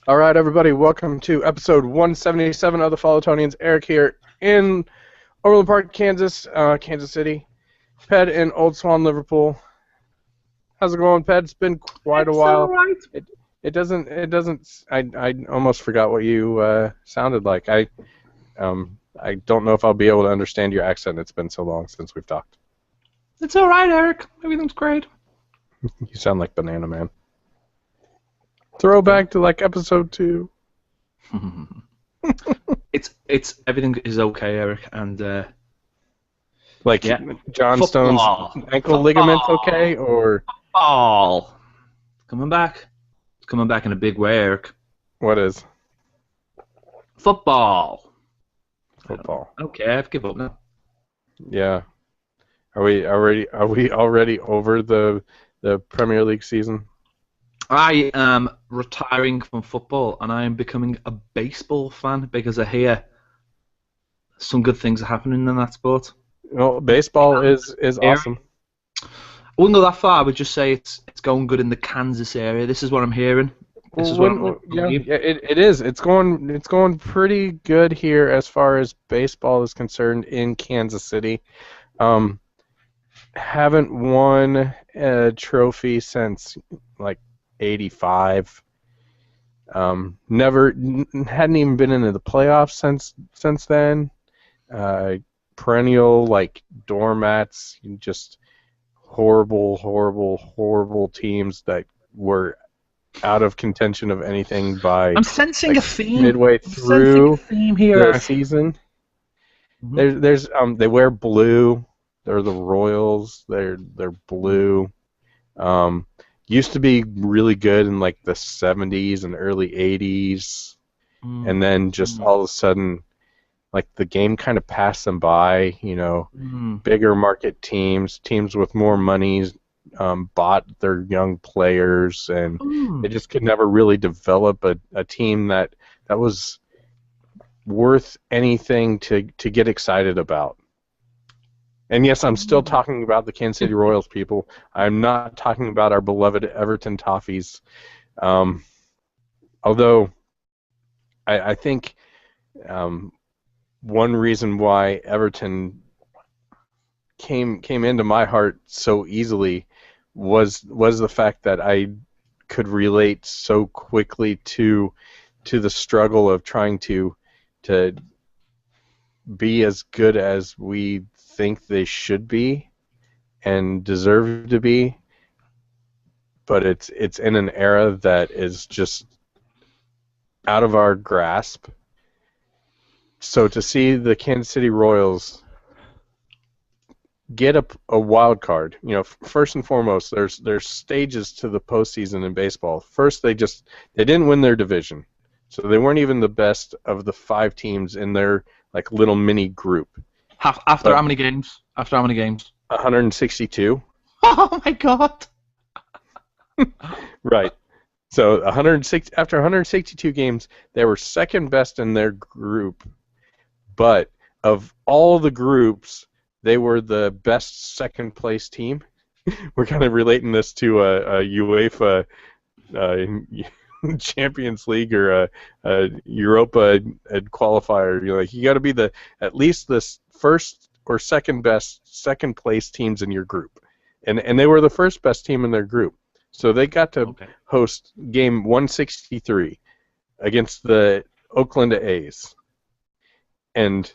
All right, everybody, welcome to episode 177 of the Followtonians. Eric here in Overland Park, Kansas City. Ped in Old Swan, Liverpool. How's it going, Ped? It's been quite a It's while. all right. I almost forgot what you sounded like. I don't know if I'll be able to understand your accent. It's been so long since we've talked. It's all right, Eric. Everything's great. You sound like Banana Man. Throwback to like episode 2. It's everything is okay, Eric, and Like yeah. John Football. Stone's ankle ligaments okay, or Football. Coming back. It's coming back in a big way, Eric. what is Football. football? Okay, I've given up now. Yeah. Are we already over the Premier League season? I am retiring from football and I am becoming a baseball fan because I hear some good things are happening in that sport. Well, baseball is awesome. I wouldn't go that far. I would just say it's going good in the Kansas area. This is what I'm hearing. This is what It is. It's going pretty good here as far as baseball is concerned in Kansas City. Haven't won a trophy since like '85. Hadn't even been into the playoffs since then. Perennial like doormats, just horrible teams that were out of contention of anything by I'm sensing a theme. midway through here. the season. Mhm. There's they wear blue. They're the Royals. They're blue. Used to be really good in like the 70s and early 80s, and then just all of a sudden, like the game kind of passed them by. Bigger market teams with more money, bought their young players, and they just could never really develop a team that was worth anything to get excited about. And yes, I'm still talking about the Kansas City Royals, people. I'm not talking about our beloved Everton Toffees. Although I think one reason why Everton came into my heart so easily was the fact that I could relate so quickly to the struggle of trying to be as good as we think they should be and deserve to be, but it's in an era that is just out of our grasp. So to see the Kansas City Royals get a wild card, first and foremost, there's stages to the postseason in baseball. First, they didn't win their division, so they weren't even the best of the 5 teams in their like little mini group. After how many games? 162. Oh my God! Right. So after 162 games, they were second best in their group, but of all the groups, they were the best second place team. We're kind of relating this to a UEFA Champions League or a Europa qualifier. You got to be at least the first or second best second place teams in your group, and they were the first best team in their group. So they got to host game 163 against the Oakland A's, and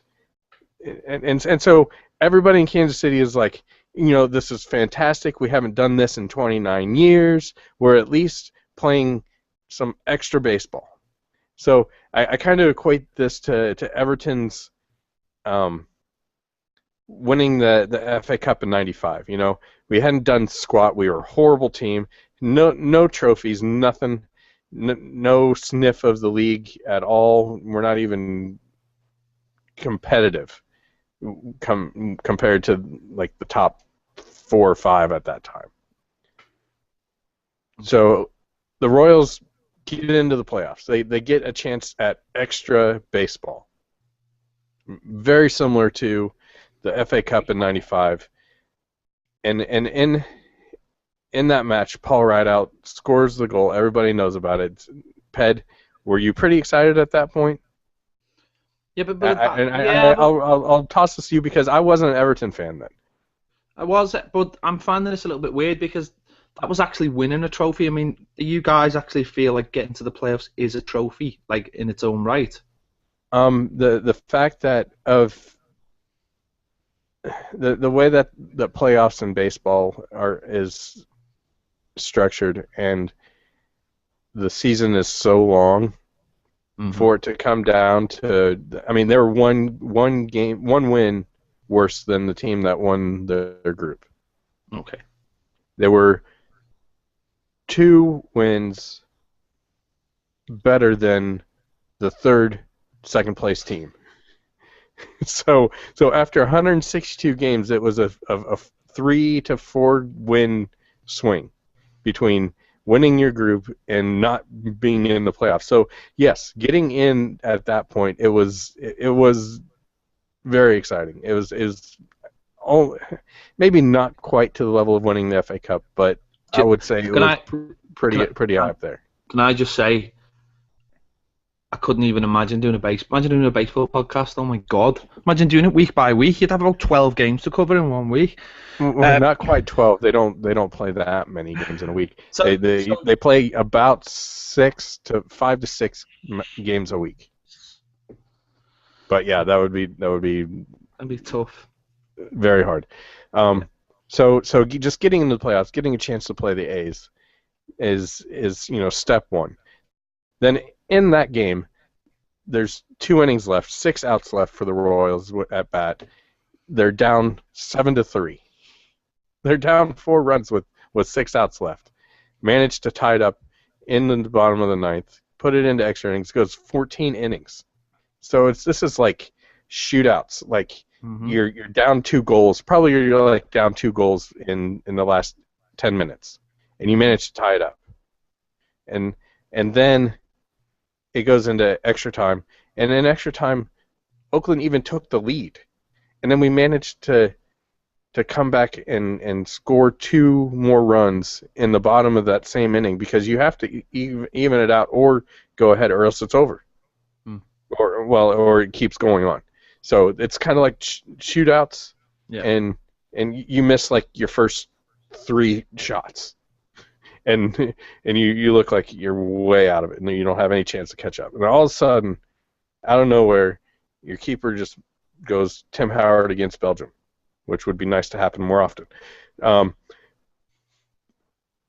so everybody in Kansas City is like, this is fantastic. We haven't done this in 29 years. We're at least playing some extra baseball. So I kind of equate this to Everton's winning the FA Cup in '95. We hadn't done squat. We were a horrible team. No trophies, nothing. No sniff of the league at all. We're not even competitive compared to like the top 4 or 5 at that time. So the Royals get into the playoffs. They get a chance at extra baseball. Very similar to the FA Cup in '95. And in that match, Paul Rideout scores the goal. Everybody knows about it. Ped, Were you pretty excited at that point? Yeah, but I, but I, that, and I, yeah, but I'll toss this to you because I wasn't an Everton fan then. I was, but I'm finding this a little bit weird because that was actually winning a trophy. I mean, do you guys actually feel like getting to the playoffs is a trophy, like in its own right? The fact that of the way that the playoffs in baseball are is structured and the season is so long Hmm. for it to come down to, I mean, there were one win worse than the team that won their group. Okay. There were two wins better than the second place team. So after 162 games, it was a 3 to 4 win swing between winning your group and not being in the playoffs. So yes, getting in at that point, it was very exciting. It was oh, maybe not quite to the level of winning the FA Cup, but I Ju- would say it Can was I can pretty high I up there. can I just say I couldn't even imagine doing imagine doing a baseball podcast. Oh my god! Imagine doing it week by week. You'd have about 12 games to cover in one week. Well, Uh, not quite 12. They don't play that many games in a week. They so they so they play about 5 to 6 games a week. But yeah, that would be that'd be tough. very hard. Yeah. Um, so just getting into the playoffs, getting a chance to play the A's is step one. Then in that game, there's 2 innings left, 6 outs left for the Royals at bat. They're down 7-3. They're down 4 runs with 6 outs left. Managed to tie it up in the bottom of the ninth, put it into extra innings, goes 14 innings. So this is like shootouts. Like Hmm. you're down 2 goals. Probably you're like down 2 goals in the last 10 minutes, and you manage to tie it up. And and then it goes into extra time, and in extra time, Oakland even took the lead, and then we managed to come back and score 2 more runs in the bottom of that same inning because you have to even it out or go ahead or else it's over Mm. or it keeps going on. So it's kind of like shootouts, Yeah. and you miss like your first 3 shots, and and you look like you're way out of it, and you don't have any chance to catch up. And all of a sudden, out of nowhere, your keeper just goes Tim Howard against Belgium, which would be nice to happen more often. Um,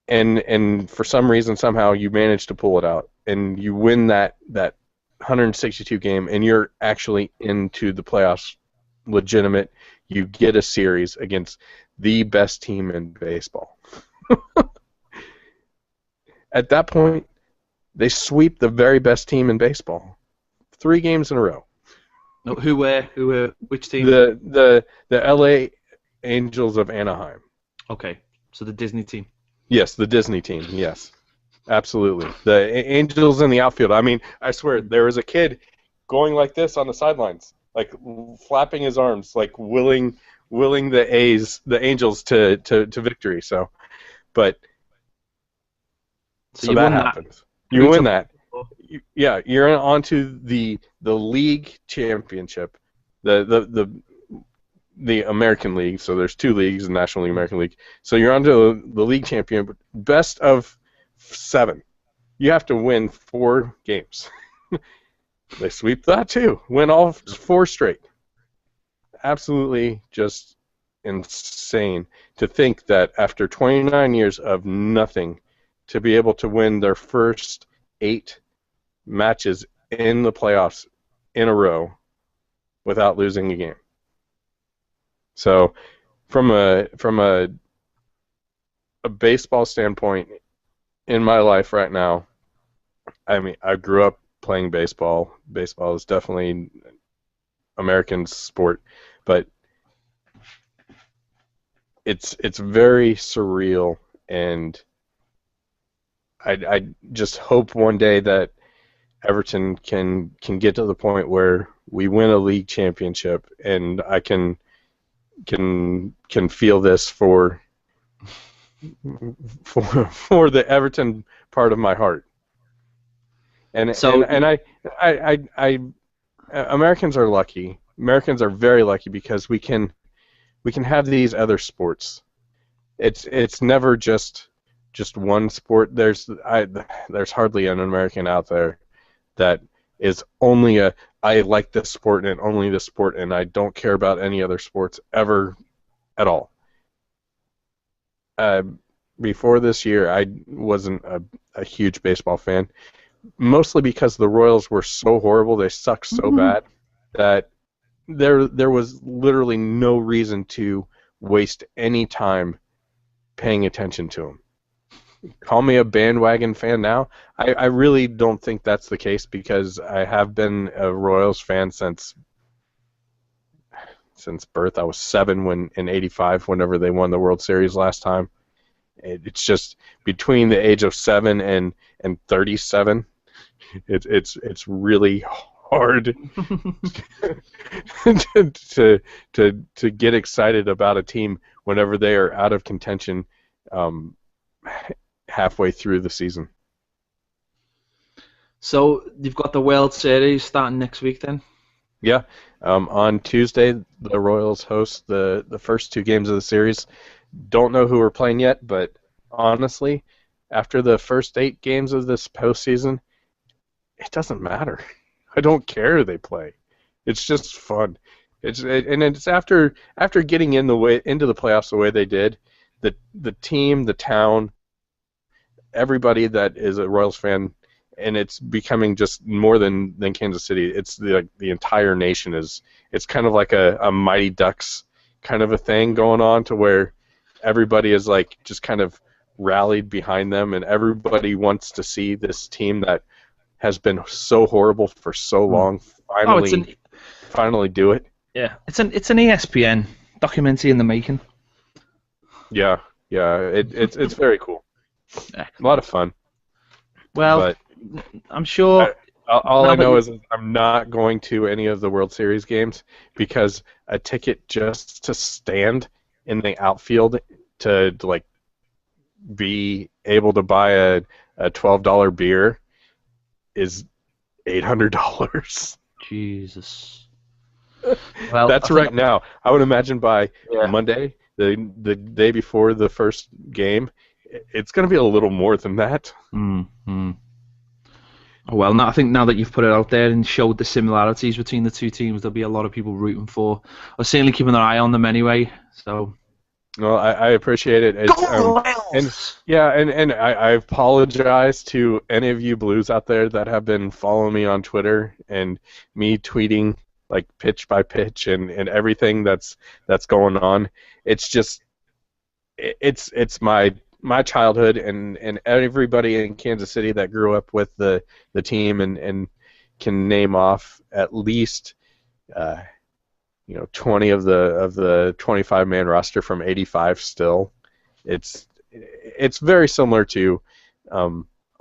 and for some reason, somehow you manage to pull it out, and you win that 162 game, and you're actually into the playoffs, legitimate. You get a series against the best team in baseball. At that point, they sweep the very best team in baseball, 3 games in a row. No, who were which team? The L.A. Angels of Anaheim. Okay, so the Disney team. Yes, the Disney team. Yes, absolutely. The Angels in the outfield. I mean, I swear there was a kid going like this on the sidelines, like flapping his arms, like willing the Angels to victory. But So so you that won that. happens. You Who win took? that. Yeah, you're on to the league championship, the the American League. So there's 2 leagues, the National League, American League. So you're on to the league champion, best of 7. You have to win 4 games. They sweep that too. Win all 4 straight. Absolutely just insane to think that after 29 years of nothing, to be able to win their first 8 matches in the playoffs in a row without losing a game. So from a baseball standpoint in my life right now, I mean, I grew up playing baseball. Baseball is definitely American sport, but it's very surreal, and I just hope one day that Everton can get to the point where we win a league championship, and I can feel this for the Everton part of my heart. And and So and I Americans are lucky. Americans are very lucky because we can have these other sports. It's never just one sport. There's hardly an American out there that is only a I like this sport and only this sport and I don't care about any other sports ever at all. Uh, Before this year, I wasn't a huge baseball fan, mostly because the Royals were so horrible. They sucked so bad that there was literally no reason to waste any time paying attention to them. Call me a bandwagon fan now. I really don't think that's the case because I have been a Royals fan since birth. I was 7 when in '85 whenever they won the World Series last time. It's just between the age of 7 and 37. It's really hard to get excited about a team whenever they are out of contention um, halfway through the season. so you've got the World Series starting next week then. Yeah, on Tuesday the Royals host the first 2 games of the series. Don't know who we're playing yet, but honestly, after the first 8 games of this postseason, it doesn't matter. I don't care who they play. It's just fun. And it's after getting into the playoffs the way they did, the team, the town, everybody that is a Royals fan, and it's becoming just more than Kansas City. It's the entire nation is. It's kind of like a Mighty Ducks kind of a thing going on to where everybody is like just kind of rallied behind them, and everybody wants to see this team that has been so horrible for so long Oh, it's an finally do it. yeah, it's an ESPN documentary in the making. Yeah, yeah, it's very cool. A lot of fun, Well, but I'm sure all now I that know you is I'm not going to any of the World Series games because a ticket just to stand in the outfield to like be able to buy a $12 beer is $800. Jesus. Well, I That's think right now. I would imagine by yeah. Monday, the day before the first game, it's going to be a little more than that. Mm-hmm. Oh, well, now, I think now that you've put it out there and showed the similarities between the two teams, there'll be a lot of people rooting for, or certainly keeping their eye on them anyway. So Well, I appreciate it. go And Royals! yeah, and I apologize to any of you Blues out there that have been following me on Twitter and me tweeting like pitch by pitch and everything that's going on. It's just it's my childhood and everybody in Kansas City that grew up with the team and can name off at least uh, 20 of the 25-man roster from '85 still. It's very similar to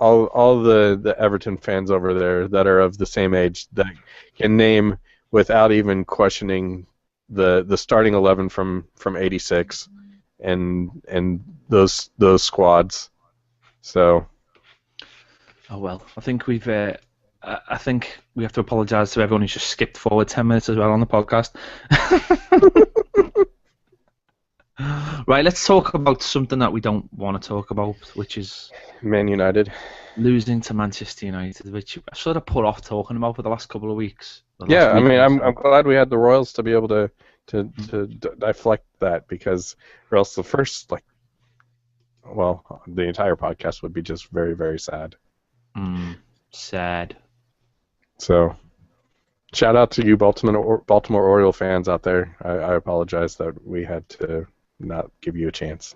all the Everton fans over there that are of the same age that can name without even questioning the starting 11 from '86 and those squads. So Oh well, I think we have to apologise to everyone who's just skipped forward 10 minutes as well on the podcast. Right, let's talk about something that we don't want to talk about, which is Man United. losing to Manchester United, which I sort of put off talking about for the last couple of weeks. The Yeah, last I week mean, or I'm so. glad we had the Royals to be able to deflect that because, or else the first the entire podcast would be just very very sad. Sad. So shout out to you Baltimore Oriole fans out there. I apologize that we had to not give you a chance.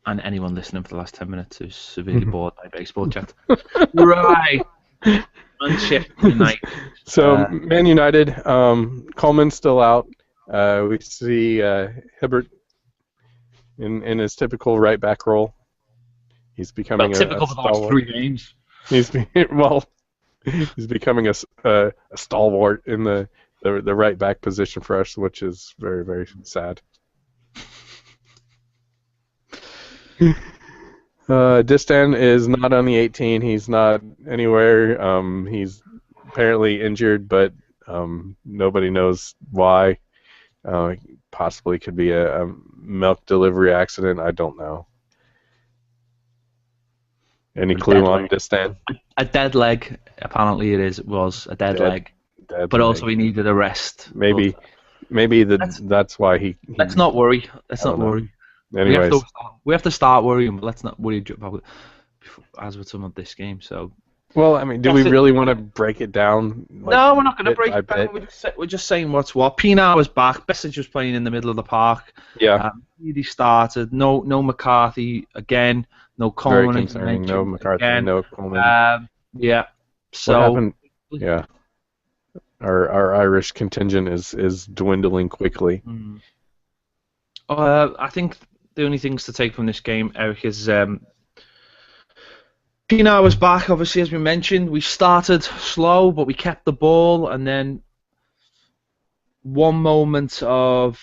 And anyone listening for the last 10 minutes who's severely bored by baseball chat. Right. Manchester United. So Man United, Coleman's still out. We see Hibbert in his typical right back role. He's Well, becoming a typical for the last stalwart. 3 games. He's he's becoming a stalwart in the right back position for us, which is very very sad. Distan is not on the 18. He's not anywhere. He's apparently injured, but nobody knows why. Possibly could be a milk delivery accident. I don't know. Any A clue dead on leg. Distan? A dead leg. Apparently, it was a dead Dead, leg. dead But also, leg. he needed a rest. But Maybe, maybe let's that's why he. let's not worry. Let's I not don't know. worry. Anyways, We have to start worrying, but let's not worry about as with some of this game. So well, I mean, do we that's it. really want to break it down like No, we're not going to bit break by it down. bit? We're just saying what's what. Pienaar was back. Bessage was playing in the middle of the park. Yeah, He started. No McCarthy again. No very Coleman, as you concerning. No mentioned McCarthy, again. no Coleman. Yeah. What So happened? Yeah, our Irish contingent is dwindling quickly. mm, I think the only things to take from this game, Eric, is Pienaar was back. Obviously, as we mentioned, we started slow, but we kept the ball, and then one moment of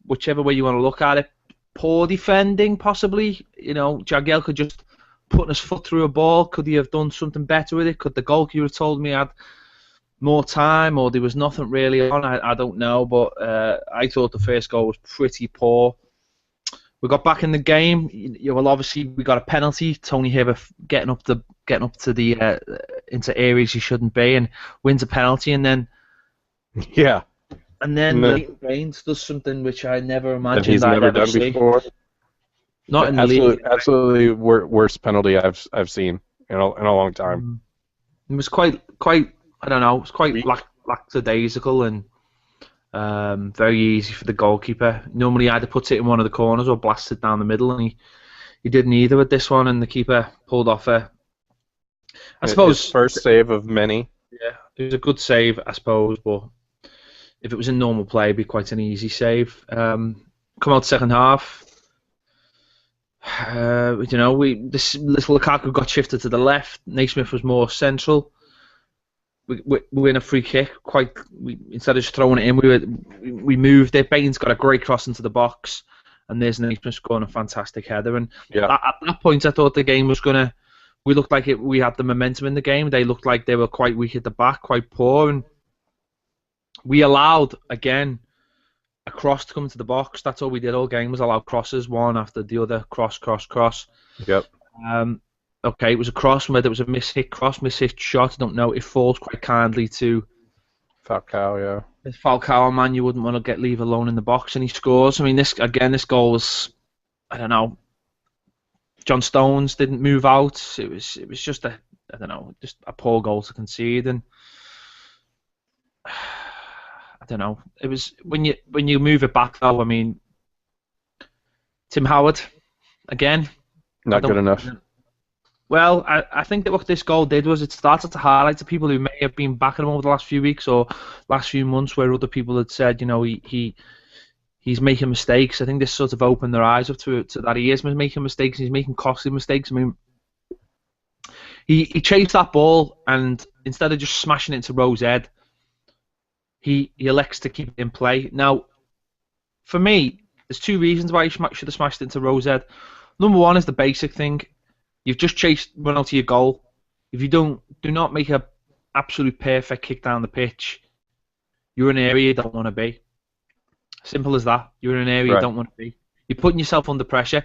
whichever way you want to look at it, poor defending possibly. Jagielka just putting his foot through a ball. Could he have done something better with it? Could the goalkeeper have told me had more time, or there was nothing really on? I don't know, but I thought the first goal was pretty poor. We got back in the game. Well, obviously we got a penalty. Tony Hibbert getting up to the into areas he shouldn't be, and wins a penalty, and then Yeah, and Leighton Baines does something which I never that imagined he's I'd never ever done see. before. Not in the league. Absolutely worst penalty I've seen in a long time. It was quite. I don't know. It was quite Weak. lackadaisical and very easy for the goalkeeper. Normally, either puts it in one of the corners or blasts it down the middle, and he didn't either with this one. And the keeper pulled off I His suppose. first save of many. Yeah, it was a good save, I suppose, but if it was in normal play, it'd be quite an easy save. Come out second half. This little Lukaku got shifted to the left. Naismith was more central. We win a free kick. Instead of just throwing it in, we moved it. Baines got a great cross into the box, and there's Naismith scoring a fantastic header. And Yeah, at that point, I thought the game was gonna. We looked like it. We had the momentum in the game. They looked like they were quite weak at the back, quite poor, and we allowed again a cross to come into the box. That's all we did all game was allow crosses, one after the other, cross. yep. Okay, it was a cross, whether it was a mishit shot, I don't know. It falls quite kindly to Falcao, yeah. Falcao, a man you wouldn't want to leave alone in the box, and he scores. I mean, this goal was, I don't know. John Stones didn't move out. It was just I don't know, just a poor goal to concede, and I don't know. It was when you move it back though. I mean, Tim Howard again. Not good enough. Well, I think that what this goal did was it started to highlight to people who may have been backing him over the last few weeks or last few months, where other people had said, he's making mistakes. I think this sort of opened their eyes up to that he is making mistakes. He's making costly mistakes. I mean, he chased that ball, and instead of just smashing it into Rowe's head, he elects to keep it in play. Now, for me, there's two reasons why he should have smashed it into Rowe's head. Number one is the basic thing. You've just run out to your goal. If you do not make a absolute perfect kick down the pitch, you're in an area you don't want to be. Simple as that. You're in an area you don't want to be. You're putting yourself under pressure.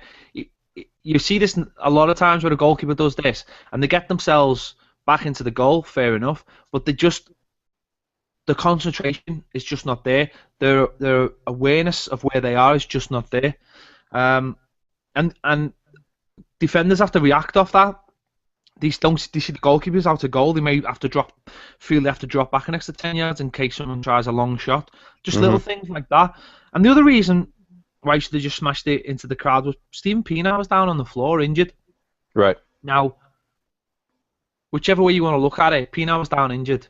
You see this a lot of times where a goalkeeper does this, and they get themselves back into the goal, fair enough, but the concentration is just not there. Their awareness of where they are is just not there. And defenders have to react off that. They see the goalkeepers out of goal. They may have to feel they have to drop back an extra 10 yards in case someone tries a long shot. Just little things like that. And the other reason why he should have just smashed it into the crowd was Stephen Pienaar was down on the floor injured. Right. Now, whichever way you want to look at it, Pienaar was down injured.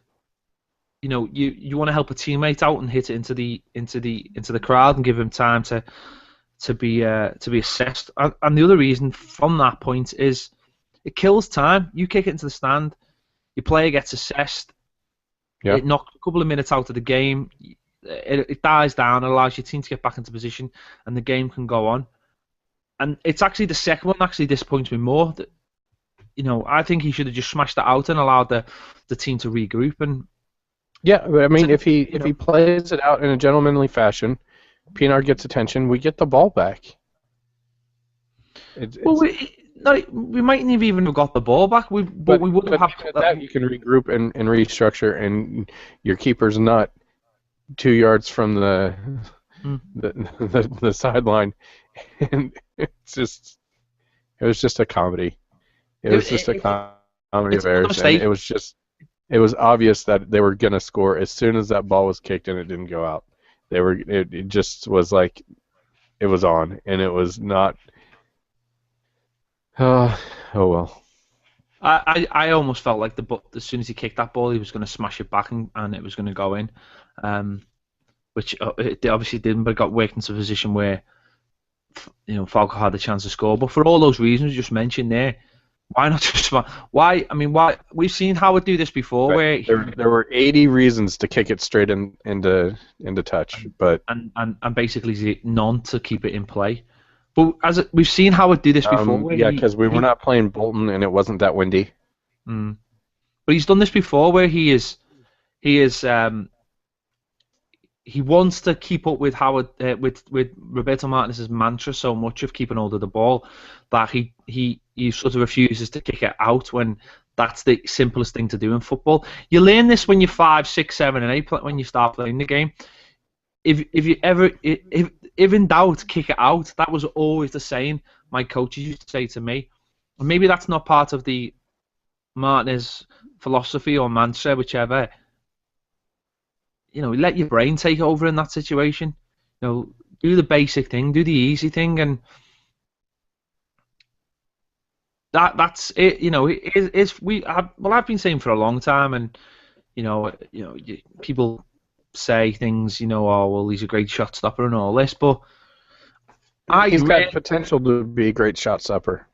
You want to help a teammate out and hit it into the crowd and give him time to be assessed. And the other reason from that point is it kills time. You kick it into the stand, your player gets assessed. Yeah. It knocks a couple of minutes out of the game. It dies down. It allows your team to get back into position, and the game can go on. And it's actually the second one actually disappoints me more. That, I think he should have just smashed it out and allowed the team to regroup. And Yeah, but I mean, if he you if know, he plays it out in a gentlemanly fashion, Pinar gets attention, we get the ball back. well, It's we mightn't have even have got the ball back. But but we would have but had even at that, you can regroup and restructure, and your keeper's not 2 yards from mm. the sideline, and it was just a comedy. It was just a comedy It's of another errors, and mistake. it was obvious that they were gonna score as soon as that ball was kicked and it didn't go out. It just was like it was on, and it was not. Oh well. I almost felt like as soon as he kicked that ball, he was going to smash it back and it was going to go in, which it obviously didn't. But it got worked into a position where Falco had the chance to score. But for all those reasons you just mentioned there, why not just why? I mean, why we've seen Howard do this before, Right. where There were 80 reasons to kick it straight into touch, but and basically none to keep it in play. But we've seen Howard do this before, where yeah, because we were not playing Bolton and it wasn't that windy. Mm. But he's done this before, where he wants to keep up with Howard with Roberto Martinez's mantra so much of keeping hold of the ball that he sort of refuses to kick it out when that's the simplest thing to do in football. You learn this when you're 5, 6, 7, and 8 when you start playing the game. If in doubt, kick it out. That was always the saying my coaches used to say to me. And maybe that's not part of the Martinez philosophy or mantra, whichever. Let your brain take over in that situation. Do the basic thing, do the easy thing, and that's it. I've been saying for a long time, and people say things, oh well, he's a great shot stopper and all this, but He's got potential to be a great shot stopper.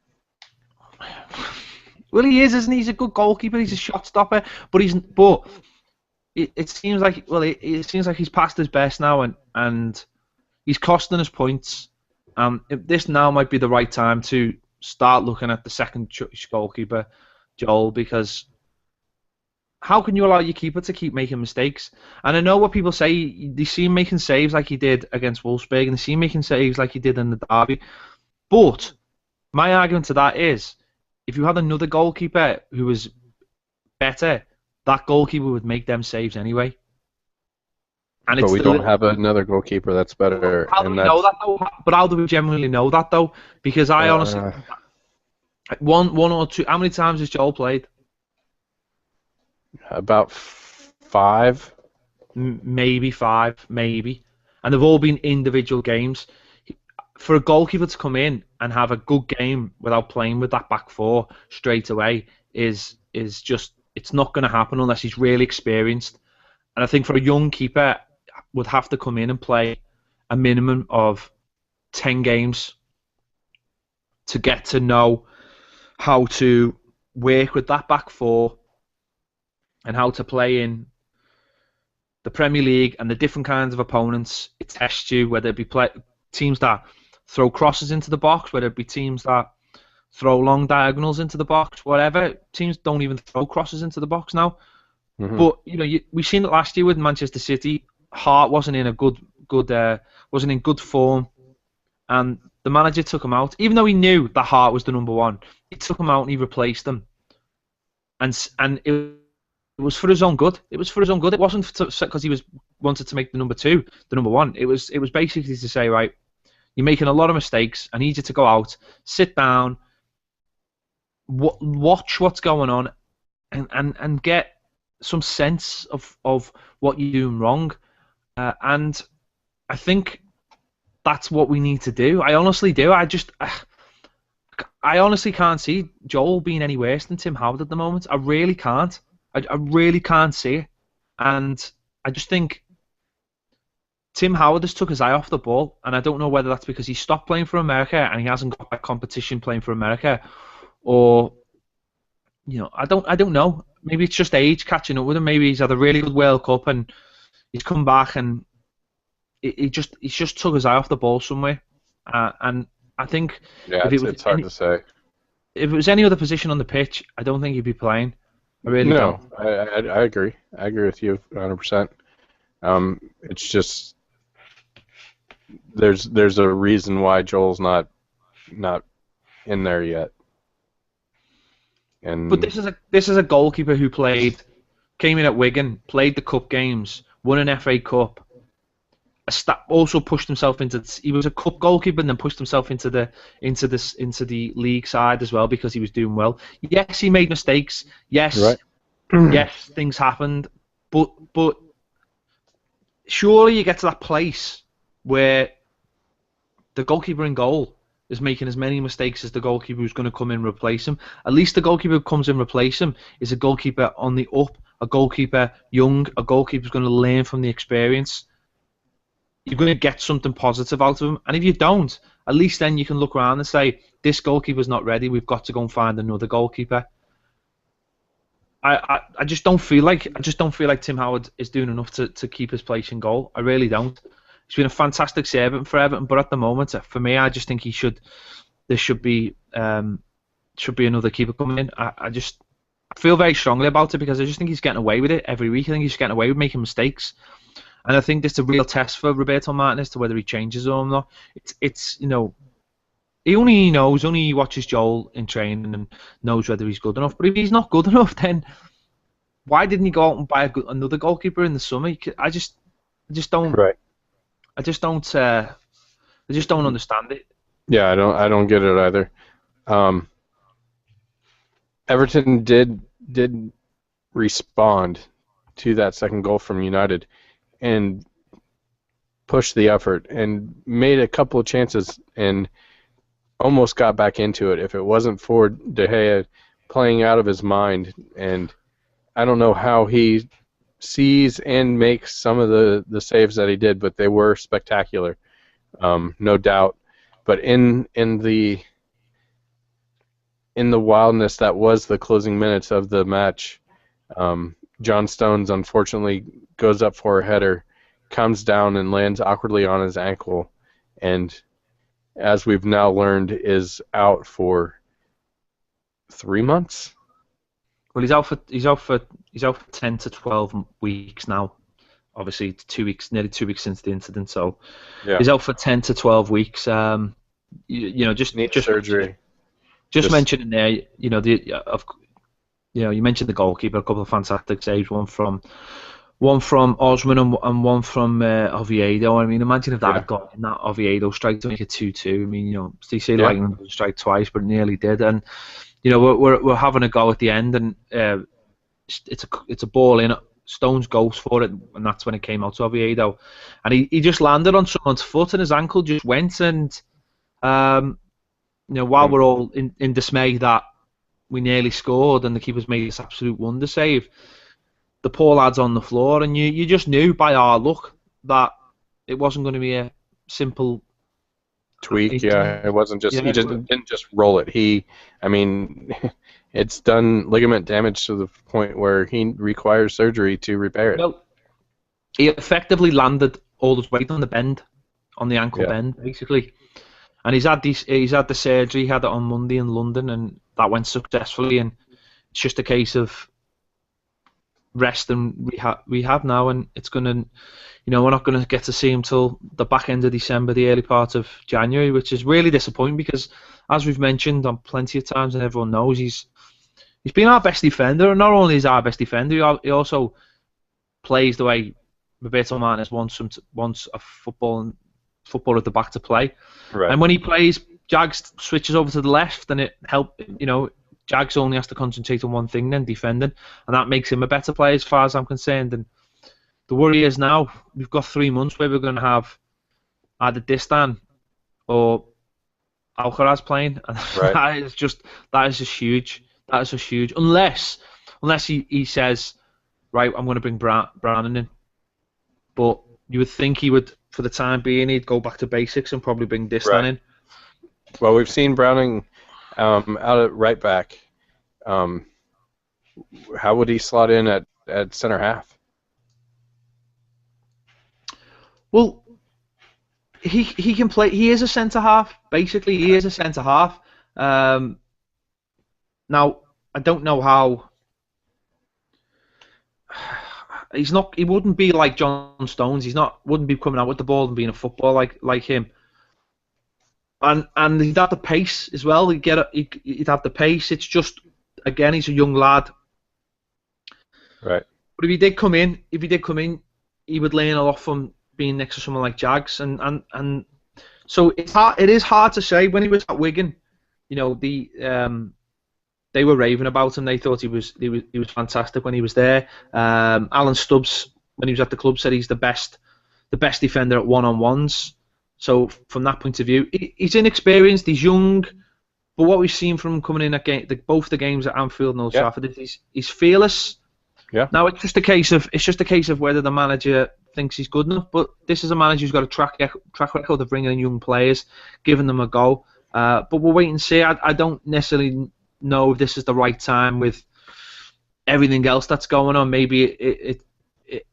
Well, he is, isn't he? He's a good goalkeeper. He's a shot stopper, but it seems like it seems like he's past his best now, and he's costing us points. This now might be the right time to start looking at the second choice goalkeeper, Joel, because how can you allow your keeper to keep making mistakes? And I know what people say, they see him making saves like he did against Wolfsburg, and they see him making saves like he did in the derby. But my argument to that is, if you had another goalkeeper who was better, that goalkeeper would make them saves anyway. And but we don't have another goalkeeper that's better. How do we know that though? But how do we genuinely know that though? Because I honestly, one or two. How many times has Joel played? About 5. Maybe 5, maybe, and they've all been individual games. For a goalkeeper to come in and have a good game without playing with that back four straight away is just, it's not going to happen unless he's really experienced. And I think for a young keeper, would have to come in and play a minimum of 10 games to get to know how to work with that back four and how to play in the Premier League and the different kinds of opponents. It tests you, whether it be teams that throw crosses into the box, whether it be teams that throw long diagonals into the box, whatever. Teams don't even throw crosses into the box now. Mm-hmm. But we've seen it last year with Manchester City. Hart wasn't in wasn't in good form, and the manager took him out. Even though he knew that Hart was the number one, he took him out and he replaced him. And it was for his own good. It was for his own good. It wasn't because he wanted to make the number two the number one. It was basically to say, right, you're making a lot of mistakes. I need you to go out, sit down, watch what's going on, and get some sense of what you're doing wrong. And I think that's what we need to do. I honestly do. I honestly can't see Joel being any worse than Tim Howard at the moment. I really can't. I really can't see it. And I just think Tim Howard has took his eye off the ball, and I don't know whether that's because he stopped playing for America and he hasn't got that competition playing for America, or I don't know. Maybe it's just age catching up with him. Maybe he's had a really good World Cup and he's come back and he's just took his eye off the ball somewhere. And I think Yeah, if it was it's hard to say. if it was any other position on the pitch, I don't think he'd be playing. I really don't. No, I agree. I agree with you 100%. It's just there's a reason why Joel's not in there yet, But and this is a goalkeeper who came in at Wigan, played the cup games, won an FA Cup, also pushed himself into. He was a cup goalkeeper and then pushed himself into the league side as well because he was doing well. Yes, he made mistakes. Yes, right, yes, things happened, but surely you get to that place where the goalkeeper in goal is making as many mistakes as the goalkeeper who's going to come in and replace him. At least the goalkeeper who comes in and replace him is a goalkeeper on the up, a goalkeeper young, a goalkeeper who's going to learn from the experience. You're going to get something positive out of him. And if you don't, at least then you can look around and say, this goalkeeper's not ready, we've got to go and find another goalkeeper. I just don't feel like Tim Howard is doing enough to keep his place in goal. I really don't. He's been a fantastic servant for Everton, but at the moment, for me, I just think there should be another keeper coming in. I feel very strongly about it because I just think he's getting away with it every week. I think he's getting away with making mistakes, and I think this is a real test for Roberto Martinez to whether he changes or not. It's he only watches Joel in training and knows whether he's good enough. But if he's not good enough, then why didn't he go out and buy another goalkeeper in the summer? I just don't. right. I just don't understand it. Yeah, I don't get it either. Um, Everton did respond to that second goal from United and pushed the effort and made a couple of chances and almost got back into it. If it wasn't for De Gea playing out of his mind, and I don't know how he sees and makes some of the saves that he did, but they were spectacular, no doubt. But in the wildness that was the closing minutes of the match, John Stones unfortunately goes up for a header, comes down and lands awkwardly on his ankle, and as we've now learned, is out for 3 months. Well, he's out for 10 to 12 weeks now. Obviously, it's 2 weeks, nearly 2 weeks since the incident, so Yeah, he's out for 10 to 12 weeks. needs surgery. Just Just mentioning there, you mentioned the goalkeeper, a couple of fantastic saves, one from Osman and one from Oviedo. I mean, imagine if that yeah, had gone in that Oviedo strike to make it 2-2. I mean, they say yeah, Lightning doesn't strike twice, but it nearly did. And we're having a go at the end, and it's a ball in. Stones goes for it, and that's when it came out to Oviedo, and he just landed on someone's foot, and his ankle just went. And while and we're all in dismay that we nearly scored and the keeper's made this absolute wonder save, the poor lad's on the floor, and you just knew by our look that it wasn't going to be a simple tweak. injury. Yeah, it wasn't just he Yeah, just didn't just roll it. I mean, it's done ligament damage to the point where he requires surgery to repair it. well, he effectively landed all his weight on the bend, on the ankle Yeah, bend, basically. And he's had the surgery. He had it on Monday in London, and that went successfully. And it's just a case of rest and rehab now, and it's gonna, we're not gonna get to see him till the back end of December, the early part of January, which is really disappointing because, as we've mentioned on plenty of times, and everyone knows, he's been our best defender, and not only is our best defender, he also plays the way Roberto Martinez wants a football at the back to play. right, And when he plays, Jags switches over to the left, and it help. Jags only has to concentrate on one thing, then defending, and that makes him a better player as far as I'm concerned. And the worry is now we've got 3 months where we're going to have either Distan or Alcaraz playing, and right. that is just huge. That is just huge. Unless he says, right, I'm going to bring Browning in, but you would think he would, for the time being, he'd go back to basics and probably bring Distan Right. in. Well, we've seen Browning out at right back. Um, how would he slot in at center half? Well, he can play. He is a centre half. Basically, he is a centre half. Now I don't know how. He's not. He wouldn't be like John Stones. He's not. Wouldn't be coming out with the ball and being a footballer like him. And he'd have the pace as well. He'd have the pace. It's just, again, he's a young lad. Right. But if he did come in, he would learn a lot from being next to someone like Jags. And so it's hard. It is hard to say. When he was at Wigan, you know, they were raving about him. They thought he was fantastic when he was there. Alan Stubbs, when he was at the club, said he's the best defender at one-on-ones. So from that point of view, he's inexperienced, he's young, but what we've seen from him coming in at both the games at Anfield and Old Trafford, he's fearless. Yeah. Now it's just a case of whether the manager thinks he's good enough. But this is a manager who's got a track record of bringing in young players, giving them a go. But we'll wait and see. I don't necessarily know if this is the right time with everything else that's going on. Maybe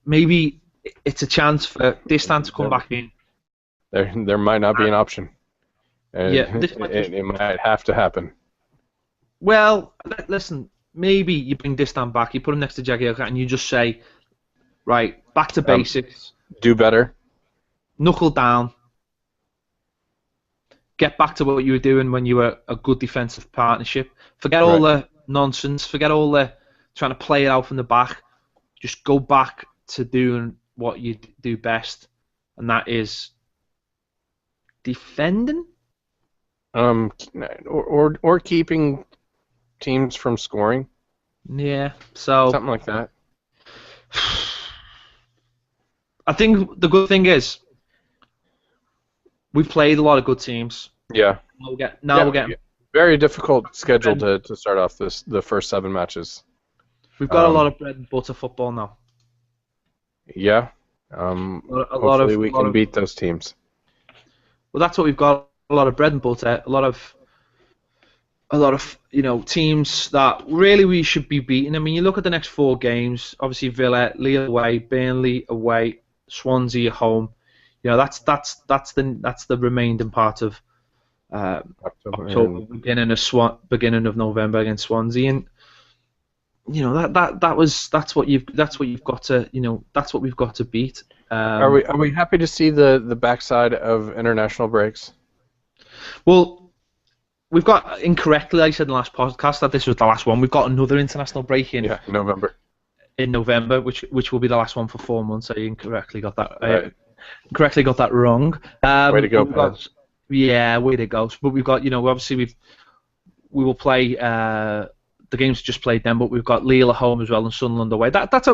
maybe it's a chance for Distan to come back in. There might not be an option. It might have to happen. Well, listen, maybe you bring Distan back, you put him next to Jagielka, and you just say, right, back to basics. Do better. Knuckle down. Get back to what you were doing when you were a good defensive partnership. Forget all the nonsense. Forget all the trying to play it out from the back. Just go back to doing what you do best, and that is defending. Or keeping teams from scoring. Yeah, so something like that. I think the good thing is we've played a lot of good teams. Yeah. We're getting very difficult schedule to start off the first 7 matches. We've got a lot of bread and butter football now. Yeah. Hopefully we can beat those teams. Well, that's what we've got. A lot of bread and butter. A lot of teams that really we should be beating. I mean, you look at the next 4 games. Obviously, Villa, Lille away, Burnley away, Swansea at home. You know, that's the remaining part of October, beginning of November against Swansea, and you know that's what you've got to that's what we've got to beat. Are we happy to see the backside of international breaks? Well, we've got incorrectly. I said in the last podcast that this was the last one. We've got another international break in November. In November, which will be the last one for 4 months. I incorrectly got that. Right. Correctly got that wrong. Way to go, Pat. Yeah, way to go. But we've got, obviously we will play the games we just played then, but we've got Lille at home as well and Sunderland away. That's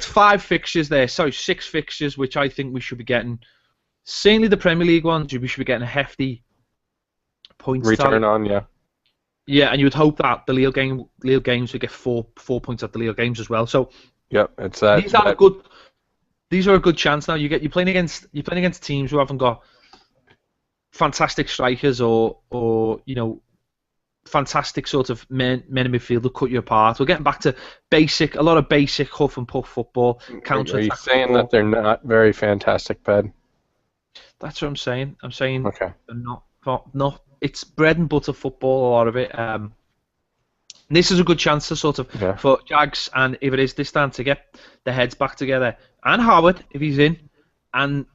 5 fixtures there. Sorry, 6 fixtures, which I think we should be getting. Certainly the Premier League ones, we should be getting a hefty points return on, yeah. Yeah, and you would hope that the Lille games would get 4 points at the Lille games as well. So yep, it's that. These are a good chance now. You're playing against teams who haven't got fantastic strikers or fantastic sort of men in midfield to cut you apart. We're getting back to a lot of basic huff and puff football. Are you saying that they're not very fantastic, Ped? That's what I'm saying. I'm saying okay. They're not. It's bread and butter football. A lot of it. This is a good chance to for Jags, and if it is this time, to get their heads back together, and Howard if he's in, and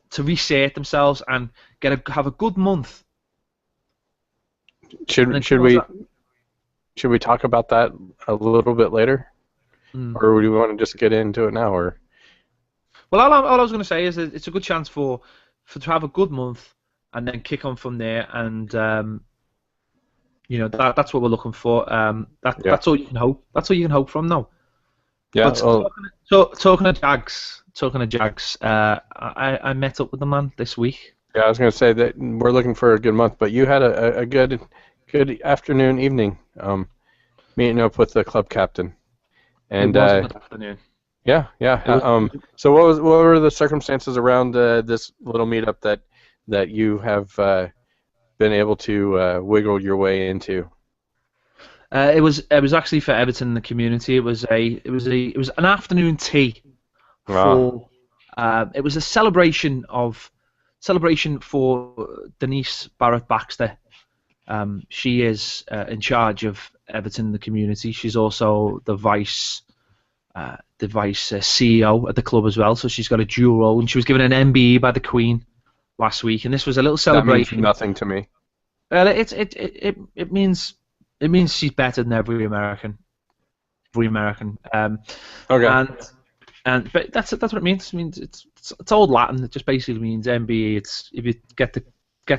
to reset themselves and have a good month. Should we talk about that a little bit later, or do we want to just get into it now? Or well, all I was going to say is that it's a good chance to have a good month and then kick on from there, and that's what we're looking for. That's all you can hope. That's all you can hope from now. Yeah. But talking to Jags, I met up with the man this week. Yeah, I was going to say that we're looking for a good month, but you had a good afternoon, evening, meeting up with the club captain, and it was a good afternoon. Yeah. So what were the circumstances around this little meetup that you have been able to wiggle your way into? It was actually for Everton in the community. It was an afternoon tea for It was a celebration for Denise Barrett Baxter. She is in charge of Everton in the community. She's also the vice CEO at the club as well. So she's got a dual role, and she was given an MBE by the Queen last week. And this was a little That means celebration. nothing to me. Well, it means she's better than every American. Every American. Okay. But that's what it means. It means it's old Latin. It just basically means MBE. It's if you get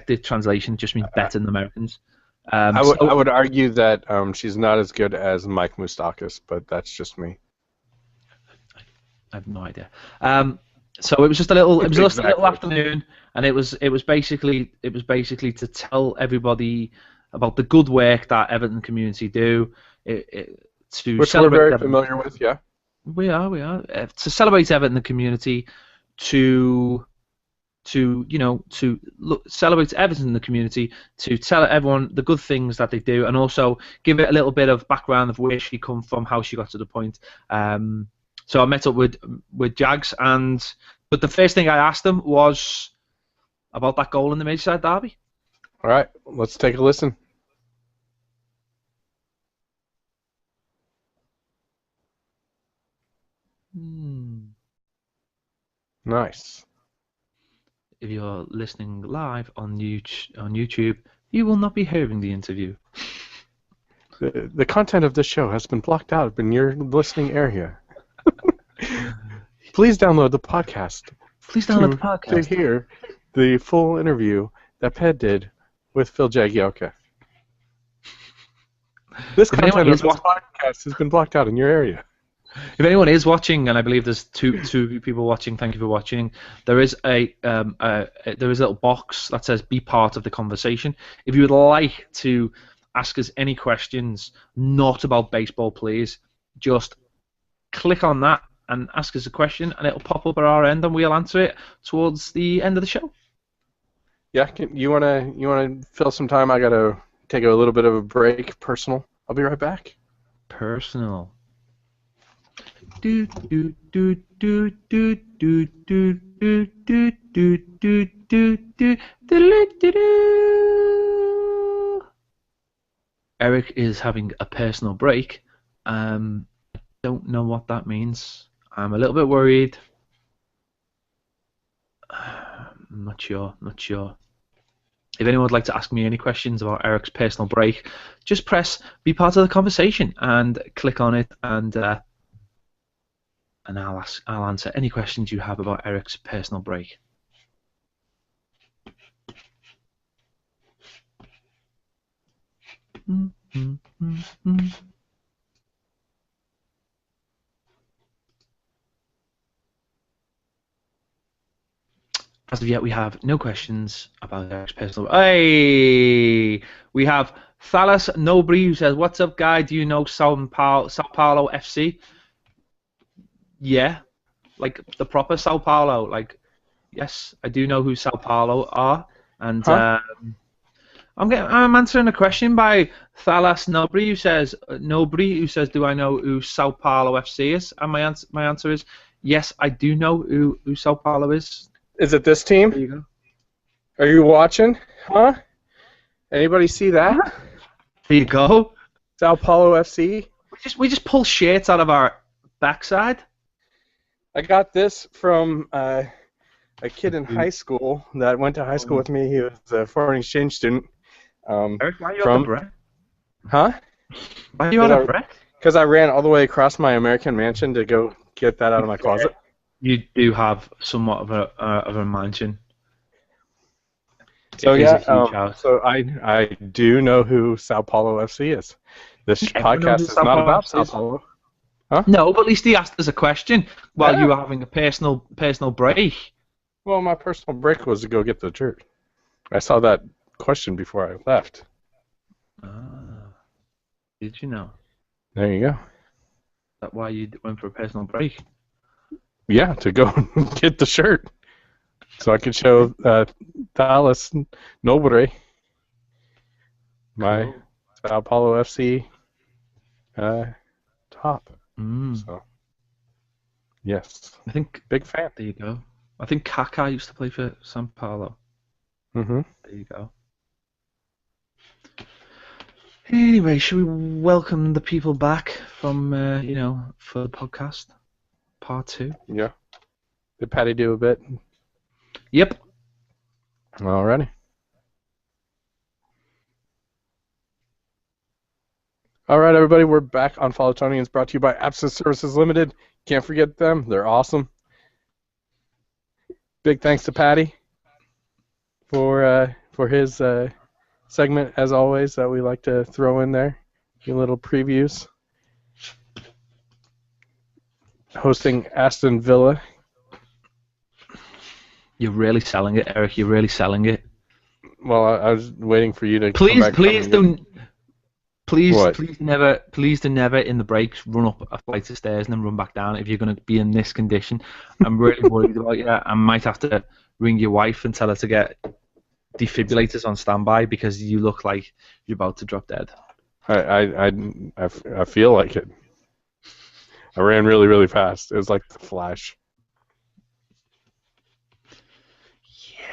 the translation, it just means better than Americans. I would argue that she's not as good as Mike Moustakis, but that's just me. I have no idea. So it was just a little Exactly. afternoon, and it was basically to tell everybody about the good work that Everton community do. To Which we're celebrate very Everton. familiar with, yeah. We are to celebrate Everton the community, to celebrate Everton in the community, to tell everyone the good things that they do, and also give it a little bit of background of where she come from, how she got to the point. So I met up with Jags, but the first thing I asked them was about that goal in the Merseyside derby. All right, let's take a listen. Nice. If you're listening live on YouTube, you will not be hearing the interview. The content of this show has been blocked out in your listening area. Please download the podcast. Please download the podcast to hear the full interview that Ped did with Phil Jagielka. This content of this podcast has been blocked out in your area. If anyone is watching, and I believe there's two people watching, thank you for watching. There is a little box that says "Be part of the conversation." If you would like to ask us any questions, not about baseball, please, just click on that and ask us a question, and it'll pop up at our end, and we'll answer it towards the end of the show. Yeah, you wanna fill some time? I gotta take a little bit of a break. Personal. I'll be right back. Personal. Do do do do do do do do do do do do do. Eric is having a personal break. Don't know what that means. I'm a little bit worried. I'm not sure. If anyone would like to ask me any questions about Eric's personal break, just press "Be part of the conversation" and click on it, and I'll answer any questions you have about Eric's personal break. As of yet, we have no questions about Eric's personal. Hey, we have Thalas Nobry who says, "What's up, guy? Do you know Sao Paulo FC?" Yeah, like the proper Sao Paulo. Like, yes, I do know who Sao Paulo are, and I'm answering a question by Thalas Nobry who says, "Do I know who Sao Paulo FC is?" And my answer is yes, I do know who Sao Paulo is. Is it this team? There you go. Are you watching? Huh? Anybody see that? There you go. Sao Paulo FC. We just pull shirts out of our backside. I got this from a kid in high school that went to high school with me. He was a foreign exchange student. Eric, why are you out of breath? Huh? Why are you out of breath? Because I ran all the way across my American mansion to go get that out of my closet. You do have somewhat of a mansion. So yeah, so I do know who Sao Paulo FC is. This podcast is not about Sao Paulo. Huh? No, but at least he asked us a question while you were having a personal break. Well, my personal break was to go get the shirt. I saw that question before I left. Did you know? There you go. Is that why you went for a personal break? Yeah, to go get the shirt. So I could show Dallas Nobre my Sao Paulo FC top. So Yes. I think Big fan. there you go. I think Kaká used to play for San Paulo. Hmm. There you go. Anyway, should we welcome the people back from for the podcast part 2? Yeah. Did Patty do a bit? Yep. Alrighty. All right, everybody, we're back on Follow Tonians, brought to you by Abscess Services Limited. Can't forget them; they're awesome. Big thanks to Patty for his segment, as always, that we like to throw in there. Your little previews. Hosting Aston Villa. You're really selling it, Eric. You're really selling it. Well, I was waiting for you to come Please, back from please your... don't. Please, What? please do never in the breaks run up a flight of stairs and then run back down if you're going to be in this condition. I'm really worried about you. I might have to ring your wife and tell her to get defibrillators on standby because you look like you're about to drop dead. I feel like it. I ran really, really fast. It was like the Flash. Yeah.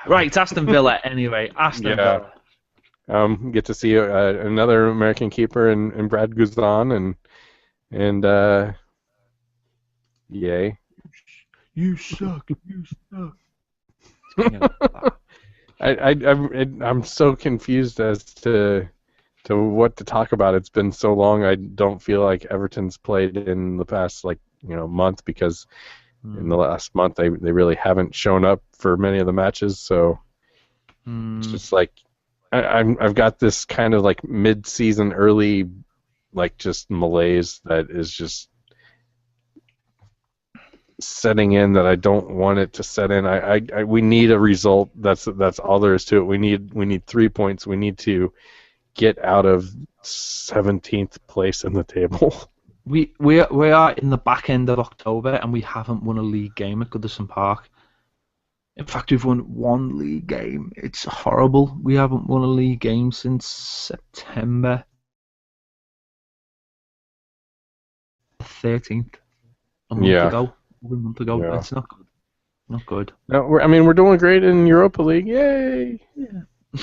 Right, it's Aston Villa anyway. Aston Villa. Get to see another American keeper in Brad Guzan and yay. You suck. You suck. I'm so confused as to what to talk about. It's been so long. I don't feel like Everton's played in the past month because in the last month they really haven't shown up for many of the matches. So it's just like I've got this kind of like mid-season early like just malaise that is just setting in that I don't want it to set in. We need a result. That's all there is to it. We need 3 points. We need to get out of 17th place in the table. We are in the back end of October and we haven't won a league game at Goodison Park. In fact, we've won one league game. It's horrible. We haven't won a league game since September 13th, a month Yeah, ago. A month ago. yeah. It's not good. Not good. No, we're doing great in Europa League. Yay! Yeah. I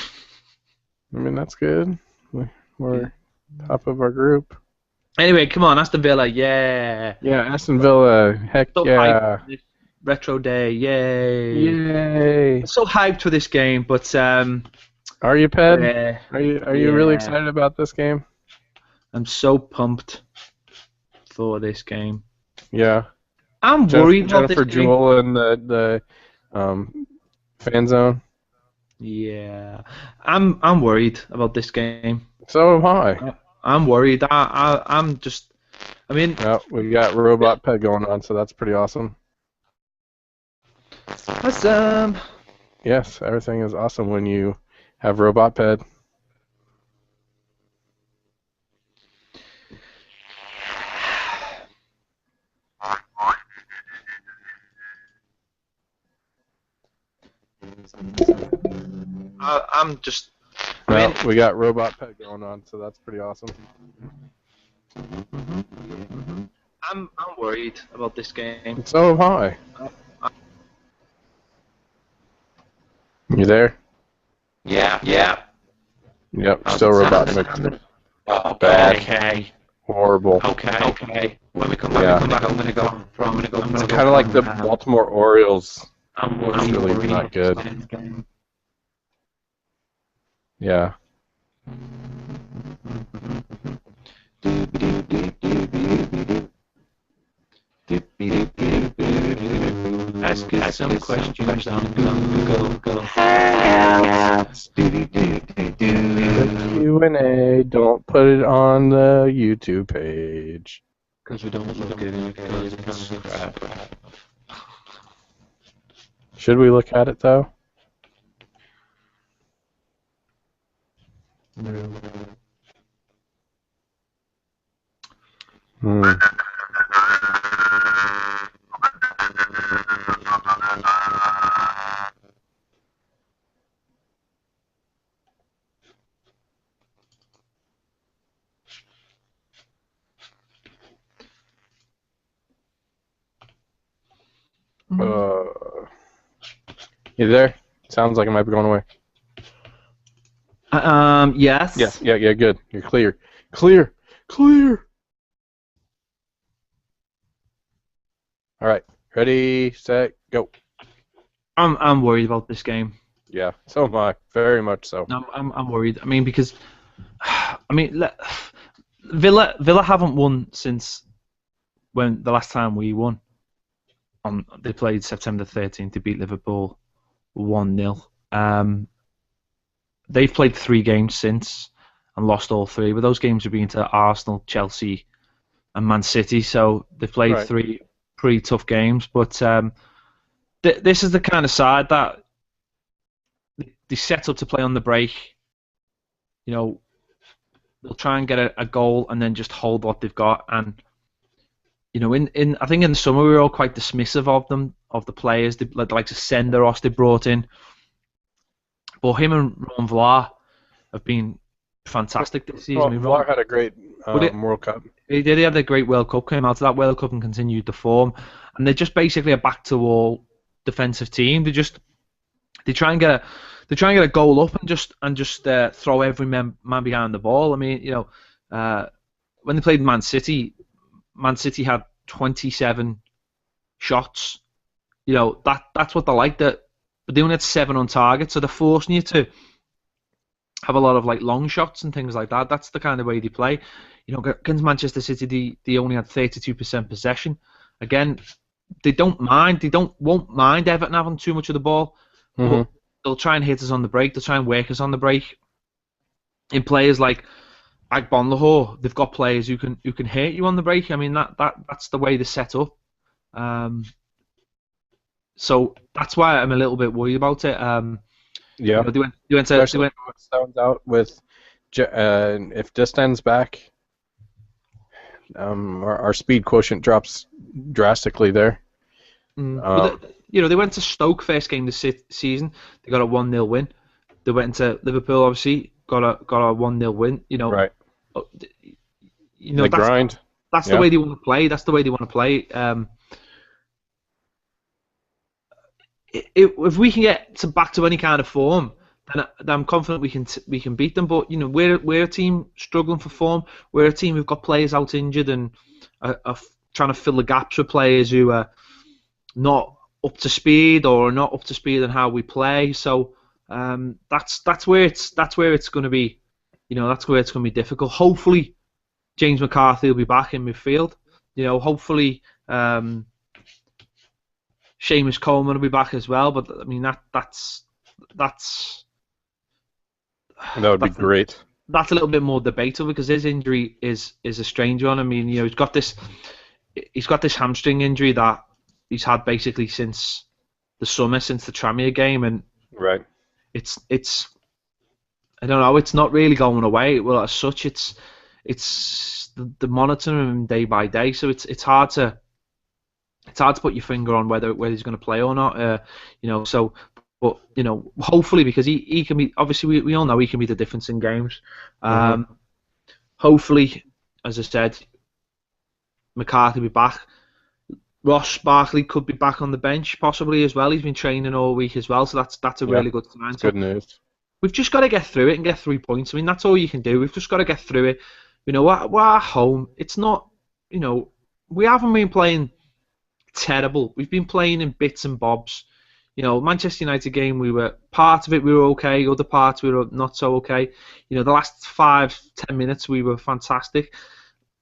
mean, that's good. We're top of our group. Anyway, come on, Aston Villa, yeah. Yeah, Aston Villa. Heck So yeah! hyped for this retro day, yay! Yay! I'm so hyped for this game, but Are you, Ped? Are you really yeah. excited about this game? I'm so pumped for this game. Yeah. I'm worried about Jennifer this game. Jewell in the fan zone. Yeah, I'm worried about this game. So am I. I'm worried. I'm just. I mean, Yeah, we got Robot Ped going on, so that's pretty awesome. awesome. Yes, everything is awesome when you have Robot Ped. I'm just. We got Robot Ped going on, so that's pretty awesome. I'm worried about this game. So am I. You there? Yeah. Yep, still Robot Ped. Bad. Okay. Horrible. Okay. When we come back, I'm gonna go. It's kind of like the Baltimore Orioles. I'm It's really worried. not good. Yeah. Ask us some questions on Google. Q&A, don't put it on the YouTube page. Because we don't look at it because it's crap. Should we look at it though? Hmm. Uh, you there? Sounds like it might be going away. Yes. Yeah, good. You're clear. Clear. All right. Ready, set, go. I'm worried about this game. Yeah, so am I. Very much so. I'm worried. I mean, because Villa haven't won since when the last time we won. They played September 13th to beat Liverpool 1-0. They've played 3 games since and lost all 3, but those games have been to Arsenal, Chelsea, and Man City. So they've played Right. 3 pretty tough games. But this is the kind of side that they set up to play on the break. You know, they'll try and get a goal and then just hold what they've got. And you know, I think in the summer we were all quite dismissive of them, of the players, like the likes of Senderos they brought in. But him and Ron Vlaar have been fantastic this season. Well, I mean, Vlaar had a great Would it- World Cup. He did. He had a great World Cup. Came out of that World Cup and continued the form. And they're just basically a back to wall defensive team. They try and get a goal up and just throw every man behind the ball. I mean, you know, when they played Man City had 27 shots. You know, that's what they like. But they only had 7 on target, so they're forcing you to have a lot of like long shots and things like that. That's the kind of way they play. You know, against Manchester City, they only had 32% possession. Again, they won't mind Everton having too much of the ball. Mm-hmm. But they'll try and hit us on the break. They'll try and work us on the break. In players like Agbonlahor, they've got players who can hit you on the break. I mean, that's the way they're set up. So that's why I'm a little bit worried about it. Yeah. You know, they went Especially what sounds out with if Distan's back, our speed quotient drops drastically there. They went to Stoke first game this season. They got a 1-0 win. They went into Liverpool, obviously, got a 1-0 win. You know, Right. You know, The grind. That's the way they want to play. That's the way they want to play. If we can get back to any kind of form, then I'm confident we can beat them. But you know, we're a team struggling for form. We're a team who've got players out injured and are trying to fill the gaps with players who are not up to speed or not up to speed on how we play. So that's where it's going to be. You know, that's where it's going to be difficult. Hopefully, James McCarthy will be back in midfield. You know, hopefully. Seamus Coleman will be back as well, but I mean that would be great. That's a little bit more debatable because his injury is a strange one. I mean, you know, he's got this hamstring injury that he's had basically since the summer, since the Tranmere game, and right. It's I don't know. It's not really going away. Well, as such, it's the monitoring him day by day, so it's hard to put your finger on whether he's going to play or not. You know, so, but you know, hopefully because he can be. Obviously, we all know he can be the difference in games. Hopefully, as I said, McCarthy will be back. Ross Barkley could be back on the bench possibly as well. He's been training all week as well, so that's a really good sign. Good news. We've just got to get through it and get 3 points. I mean, that's all you can do. We've just got to get through it. You know, we're at home. It's not. You know, we haven't been playing terrible. We've been playing in bits and bobs. You know, Manchester United game, part of it we were okay, other parts we were not so okay. You know, the last 5-10 minutes we were fantastic.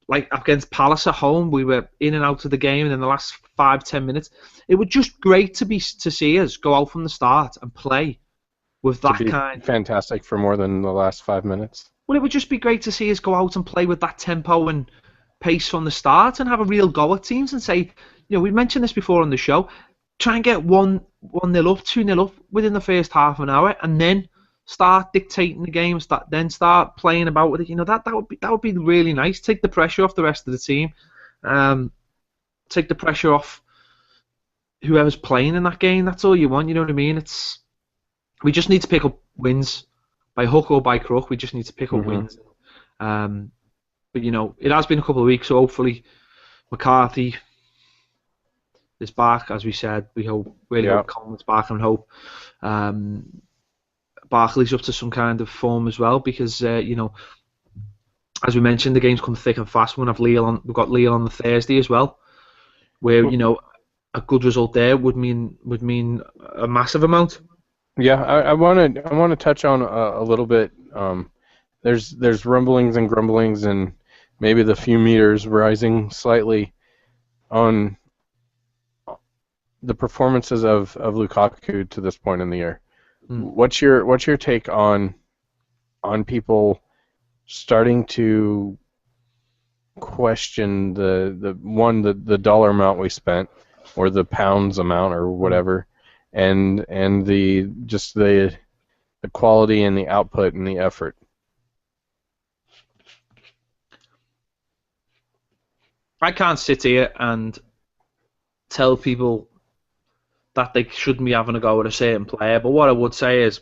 Like against Palace at home, we were in and out of the game, and in the last 5-10 minutes, it was just great to see us go out from the start and play with that kind. Fantastic for more than the last 5 minutes. Well, it would just be great to see us go out and play with that tempo and pace from the start and have a real go at teams and say, you know, we mentioned this before on the show. Try and get 1-0 up, 2-0 up within the first half an hour, and then start dictating the game. Start playing about with it. You know, that would be really nice. Take the pressure off the rest of the team. Take the pressure off whoever's playing in that game. That's all you want. You know what I mean? We just need to pick up wins by hook or by crook. We just need to pick up wins. But you know, it has been a couple of weeks, so hopefully McCarthy is back, as we said. We really Yeah. hope Coleman's back, and hope Barkley's up to some kind of form as well, because you know, as we mentioned, the games come thick and fast. We've got Lille on the Thursday as well, where you know a good result there would mean a massive amount. Yeah, I want to touch on a little bit. There's rumblings and grumblings and maybe the few meters rising slightly on the performances of Lukaku to this point in the year. What's your take on people starting to question the dollar amount we spent, or the pounds amount, or whatever, and the quality and the output and the effort? I can't sit here and tell people that they shouldn't be having a go at a certain player, but what I would say is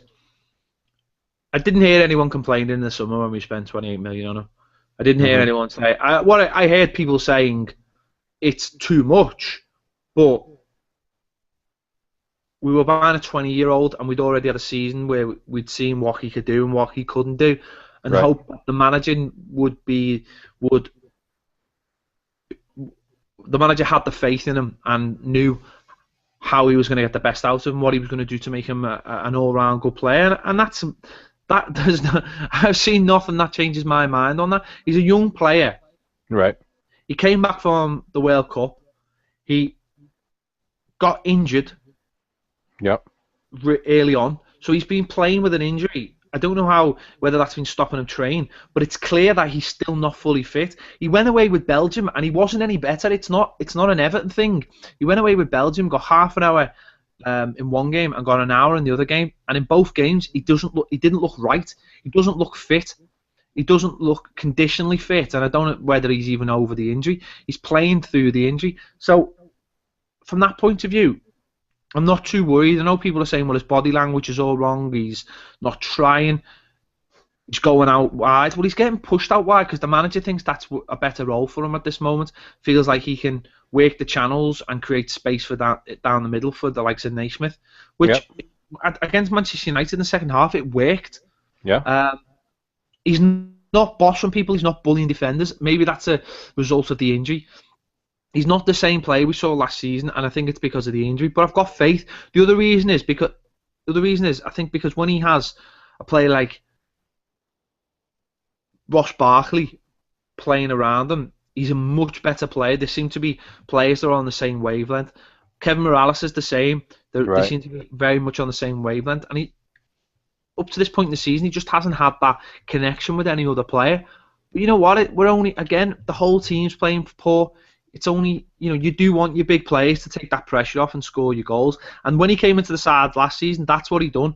I didn't hear anyone complain in the summer when we spent 28 million on him. I didn't hear anyone say. I heard people saying it's too much, but we were buying a 20-year-old, and we'd already had a season where we'd seen what he could do and what he couldn't do, and hope the managing the manager had the faith in him and knew how he was going to get the best out of him, what he was going to do to make him an all-round good player, and that does not. I've seen nothing that changes my mind on that. He's a young player. Right. He came back from the World Cup. He got injured. Yep. Early on, so he's been playing with an injury. I don't know whether that's been stopping him train, but it's clear that he's still not fully fit. He went away with Belgium and he wasn't any better. It's not an Everton thing. He went away with Belgium, got half an hour in one game and got an hour in the other game, and in both games he didn't look right. He doesn't look fit. He doesn't look conditionally fit, and I don't know whether he's even over the injury. He's playing through the injury. So from that point of view, I'm not too worried. I know people are saying, well, his body language is all wrong. He's not trying. He's going out wide. Well, he's getting pushed out wide because the manager thinks that's a better role for him at this moment. Feels like he can work the channels and create space for that down the middle for the likes of Naismith, which against Manchester United in the second half, it worked. Yeah. He's not bossing people. He's not bullying defenders. Maybe that's a result of the injury. He's not the same player we saw last season, and I think it's because of the injury. But I've got faith. The other reason is I think because when he has a player like Ross Barkley playing around him, he's a much better player. There seem to be players that are on the same wavelength. Kevin Morales is the same. They seem to be very much on the same wavelength, and he, up to this point in the season, he just hasn't had that connection with any other player. But you know what? We're only, again, the whole team's playing poor. It's only, you do want your big players to take that pressure off and score your goals. And when he came into the side last season, that's what he done.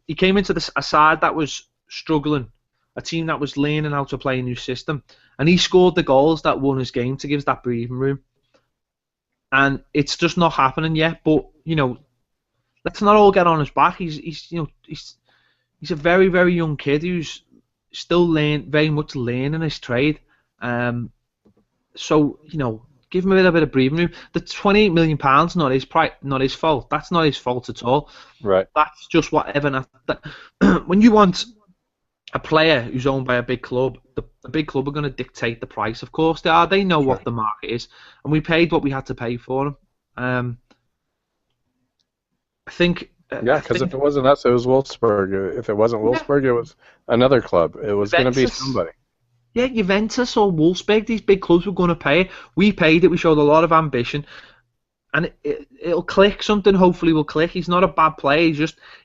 He came into a side that was struggling, a team that was learning how to play a new system, and he scored the goals that won his game to give us that breathing room. And it's just not happening yet. But let's not all get on his back. He's a very, very young kid who's still very much learning his trade. So, give him a little bit of breathing room. The £28 million, not his fault. That's not his fault at all. Right. That's just whatever. When you want a player who's owned by a big club, the big club are going to dictate the price. Of course they are. They know what the market is, and we paid what we had to pay for him. I think. Because if it wasn't us, it was Wolfsburg. If it wasn't Wolfsburg, it was another club. It was going to be somebody. Yeah, Juventus or Wolfsburg, these big clubs were going to pay it. We paid it. We showed a lot of ambition. And it'll click. Something hopefully will click. He's not a bad player.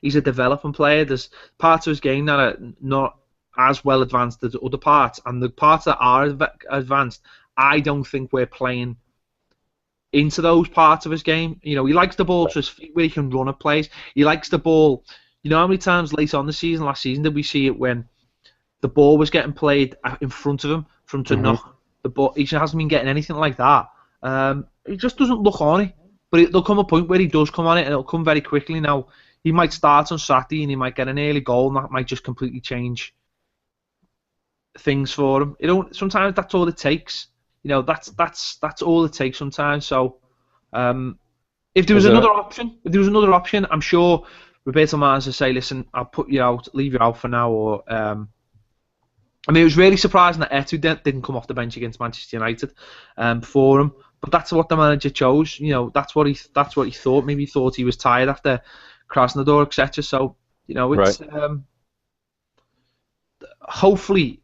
He's a developing player. There's parts of his game that are not as well advanced as other parts. And the parts that are advanced, I don't think we're playing into those parts of his game. He likes the ball to his feet where he can run at plays. He likes the ball. How many times late on the last season, did we see it when the ball was getting played in front of him for him to knock the ball? He hasn't been getting anything like that. He just doesn't look on it. But there'll come a point where he does come on it, and it'll come very quickly. Now, he might start on Saturday and he might get an early goal, and that might just completely change things for him. Sometimes that's all it takes. That's all it takes sometimes. So If there was Is it? another option, I'm sure Roberto Martinez would say, "Listen, I'll put you out, leave you out for now." Or I mean, it was really surprising that Etu didn't come off the bench against Manchester United for him. But that's what the manager chose. You know, that's what he thought. Maybe he thought he was tired after Krasnodar, etc. So, you know, it's hopefully,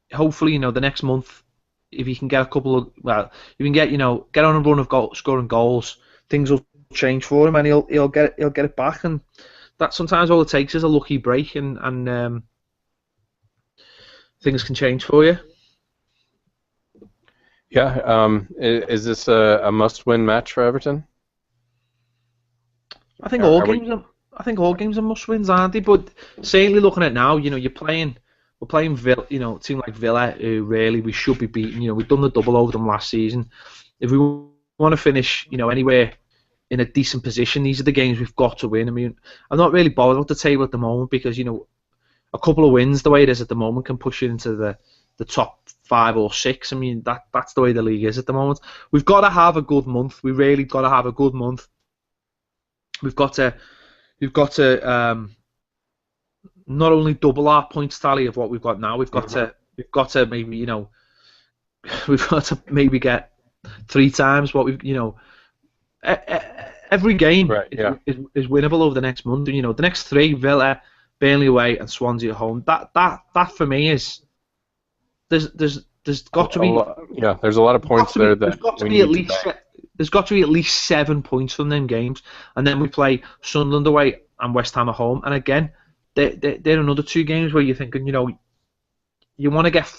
you know, the next month, if he can get a couple of, well, if he can get, you know, get on a run of scoring goals, things will change for him, and he'll get it back. And that sometimes all it takes is a lucky break, and things can change for you. Yeah. Is this a must-win match for Everton? I think all games are must-wins, aren't they? But certainly looking at now, you know, we're playing Villa, you know, a team like Villa, who really we should be beating. You know, we've done the double over them last season. If we want to finish, you know, anywhere in a decent position, these are the games we've got to win. I mean, I'm not really bothered with the table at the moment because, you know, a couple of wins the way it is at the moment can push you into the top 5 or 6. I mean, that's the way the league is at the moment. We've got to have a good month. We really got to have a good month. We've got to not only double our points tally of what we've got now. We've got to maybe, you know, we've got to maybe get 3 times what we've, you know, every game is winnable over the next month. You know, the next 3: Villa, Burnley away, and Swansea at home. That for me is there's got to be there's a lot of points there that there's got to be at least 7 points from them games, and then we play Sunderland away and West Ham at home. And again, they're another 2 games where you're thinking, you know, you want to get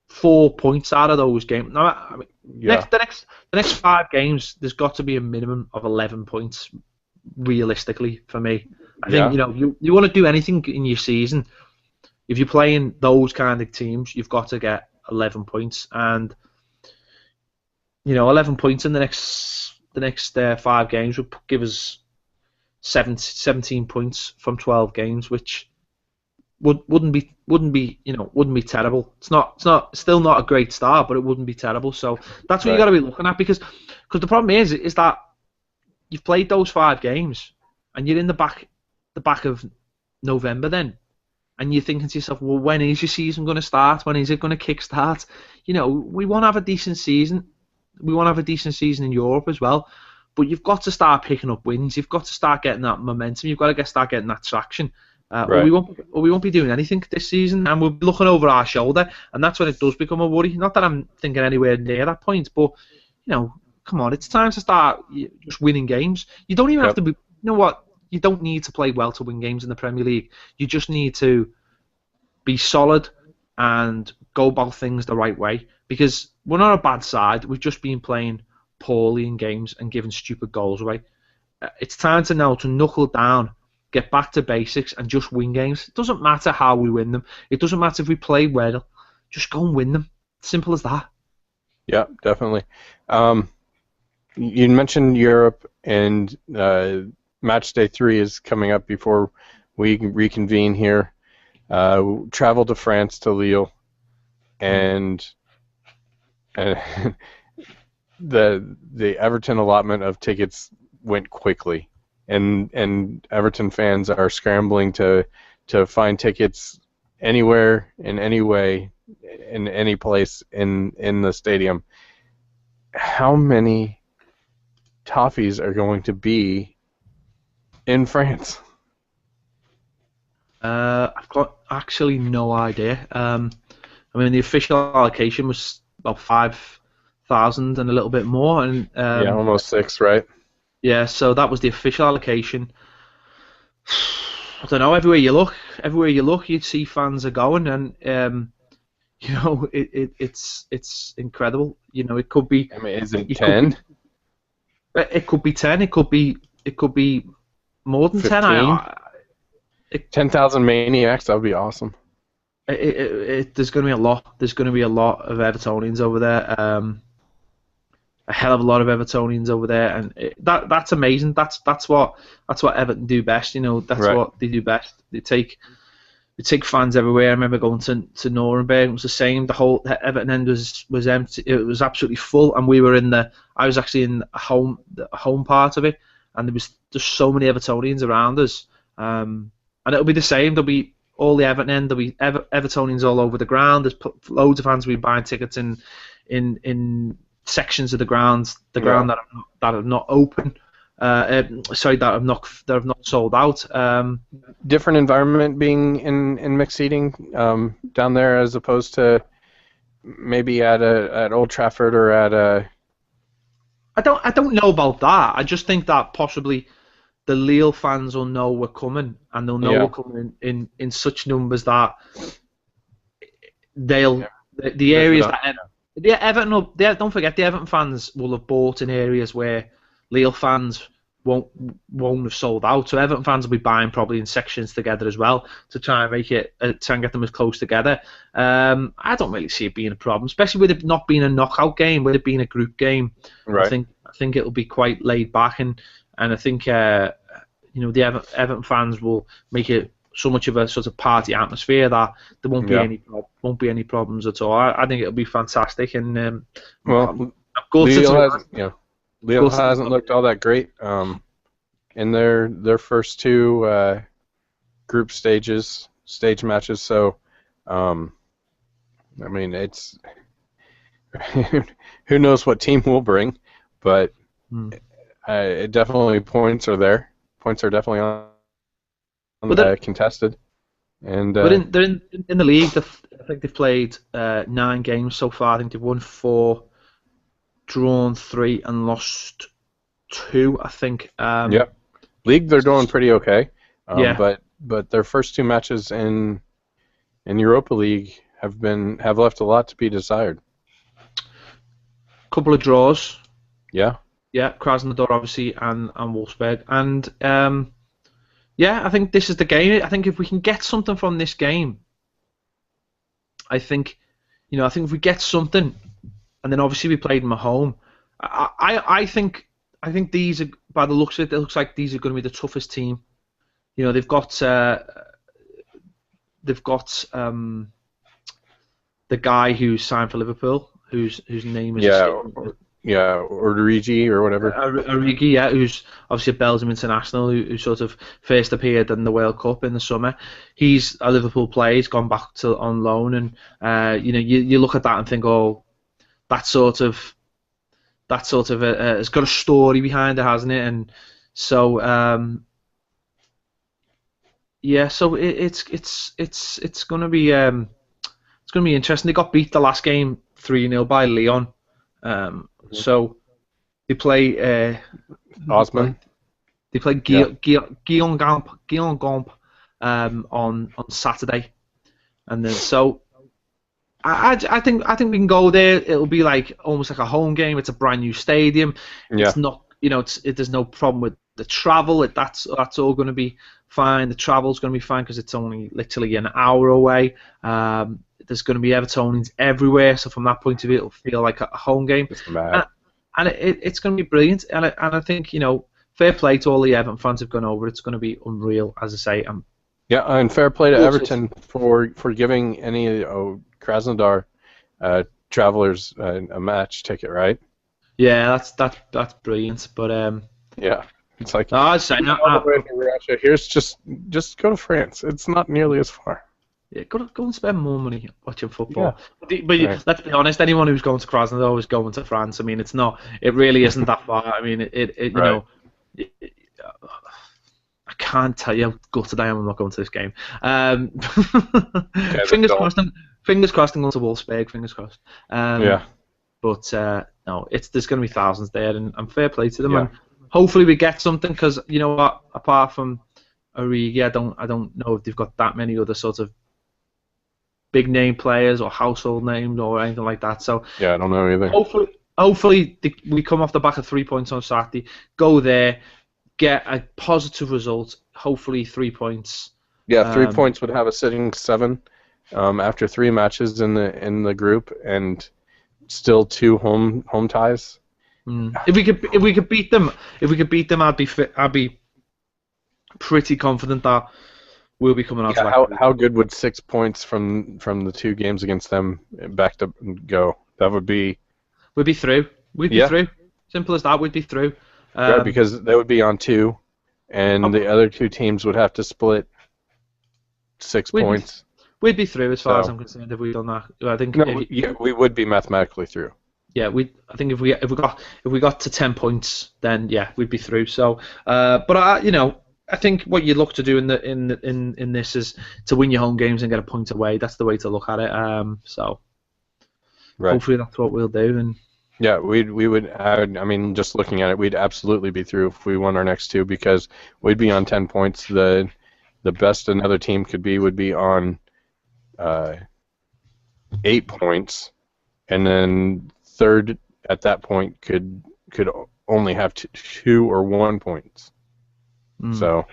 4 points out of those games. Now, I mean, the next 5 games, there's got to be a minimum of 11 points, realistically, for me. I think, you know, you want to do anything in your season. If you're playing those kind of teams, you've got to get 11 points, and you know, 11 points in the next 5 games would give us 17 points from 12 games, which wouldn't be terrible. It's still not a great start, but it wouldn't be terrible. So that's what you got to be looking at, because the problem is that you've played those 5 games and you're in the back of November then, and you're thinking to yourself, well, when is your season going to start? When is it going to kick-start? You know, we want to have a decent season. We want to have a decent season in Europe as well. But you've got to start picking up wins. You've got to start getting that momentum. You've got to start getting that traction. Or we won't be doing anything this season, and we'll be looking over our shoulder, and that's when it does become a worry. Not that I'm thinking anywhere near that point, but, you know, come on, it's time to start just winning games. You don't even have to be, you know what, you don't need to play well to win games in the Premier League. You just need to be solid and go about things the right way, because we're not a bad side. We've just been playing poorly in games and giving stupid goals away. It's time to now to knuckle down, get back to basics, and just win games. It doesn't matter how we win them. It doesn't matter if we play well. Just go and win them. Simple as that. Yeah, definitely. You mentioned Europe, and match day 3 is coming up before we reconvene here. Travel to France, to Lille, and the Everton allotment of tickets went quickly, and Everton fans are scrambling to find tickets anywhere, in any way, in any place in the stadium. How many toffees are going to be in France? I've got actually no idea. I mean, the official allocation was about 5,000 and a little bit more, and almost 6, right? Yeah, so that was the official allocation. I don't know. Everywhere you look, you'd see fans are going, and you know, it's incredible. You know, it could be. I mean, is it 10? It could be 10. It could be more than 15? 10. 10,000 maniacs. That would be awesome. There's going to be a lot. There's going to be a lot of Evertonians over there. A hell of a lot of Evertonians over there, and that's amazing. That's what Everton do best. You know, that's what they do best. They we take fans everywhere. I remember going to Nuremberg. It was the same. The whole Everton end was empty. It was absolutely full, and we were in the. I was actually in the home part of it, and there was just so many Evertonians around us. And it'll be the same. There'll be all the Everton end. There'll be Evertonians all over the ground. There's loads of fans will be buying tickets in sections of the grounds, ground that are not open. Sorry, that have not sold out. Different environment being in mixed seating down there as opposed to maybe at Old Trafford or at a. I don't know about that. I just think that possibly the Lille fans will know we're coming, and they'll know we're coming in such numbers that they'll the areas that Everton don't forget the Everton fans will have bought in areas where Lille fans won't have sold out. So Everton fans will be buying probably in sections together as well to try and make it try and get them as close together. I don't really see it being a problem, especially with it not being a knockout game, with it being a group game. Right. I think it'll be quite laid back, and I think the Everton fans will make it so much of a sort of party atmosphere that there won't be any problems at all. I think it'll be fantastic, and Lille hasn't looked all that great in their first two group stage matches. So, I mean, it's who knows what team we'll bring, but it definitely points are there. Points are definitely on contested. And but they're in the league. I think they've played 9 games so far. I think they've won 4. Drawn 3 and lost 2, I think. League they're doing pretty okay. But their first 2 matches in Europa League have left a lot to be desired. Couple of draws. Yeah. Yeah, Krasnodar obviously and Wolfsburg. And I think this is the game. I think if we can get something from this game, I think if we get something. And then obviously we played them at home. I think these are, by the looks of it looks like these are going to be the toughest team. They've got the guy who's signed for Liverpool, whose name is Origi or whatever. Origi, who's obviously a Belgium international who sort of first appeared in the World Cup in the summer. He's a Liverpool player. He's gone back on loan, and you look at that and think, oh. That sort of has got a story behind it, hasn't it? And so so it's going to be interesting. They got beat the last game 3-0 by Lyon. So they play Osman. They play Guillaume Gomp on Saturday, and then so. I think we can go there. It'll be almost like a home game. It's a brand new stadium. Yeah. It's not, there's no problem with the travel. That's all going to be fine. The travel's going to be fine because it's only literally an hour away. There's going to be Evertonians everywhere. So from that point of view, it'll feel like a home game. It's mad. And it's going to be brilliant. And I think fair play to all the Everton fans who've gone over. It's going to be unreal, as I say. Yeah, and fair play to Everton for giving any Krasnodar travelers a match ticket, right? Yeah, that's brilliant. But yeah, it's like Russia. Here's just go to France. It's not nearly as far. Yeah, go and spend more money watching football. Yeah. But let's be honest. Anyone who's going to Krasnodar is going to France. I mean, it's not. It really isn't that far. I mean, I can't tell you how gutted I am. I'm not going to this game. Fingers crossed. Fingers crossed I'm going to Wolfsburg. Fingers crossed. But no, there's going to be thousands there, and fair play to them. Yeah. And hopefully we get something because you know what? Apart from Origi, I don't know if they've got that many other sort of big name players or household names or anything like that. So yeah, I don't know either. Hopefully we come off the back of 3 points on Saturday. Go there. Get a positive result. Hopefully 3 points. Yeah, 3 points would have a sitting 7 after 3 matches in the group, and still 2 home ties. If we could beat them, I'd be pretty confident that we'll be coming out to Yeah, that. how good would 6 points from the 2 games against them back to go? That would be We'd be through. We'd be yeah, through. Simple as that. We'd be through. right, because they would be on 2, and the other 2 teams would have to split 6 We'd be, points. we'd be through as far as So- I'm concerned if we'd done that. I think. No, yeah, we would be mathematically through. Yeah, I think if we got to 10 points, then yeah, we'd be through. So, but I think what you look to do in this is to win your home games and get a point away. That's the way to look at it. So Right. hopefully that's what we'll do. And Yeah, we would. I mean, just looking at it, we'd absolutely be through if we won our next 2 because we'd be on 10 points. The best another team could be would be on 8 points, and then third at that point could only have 2 or 1 points. So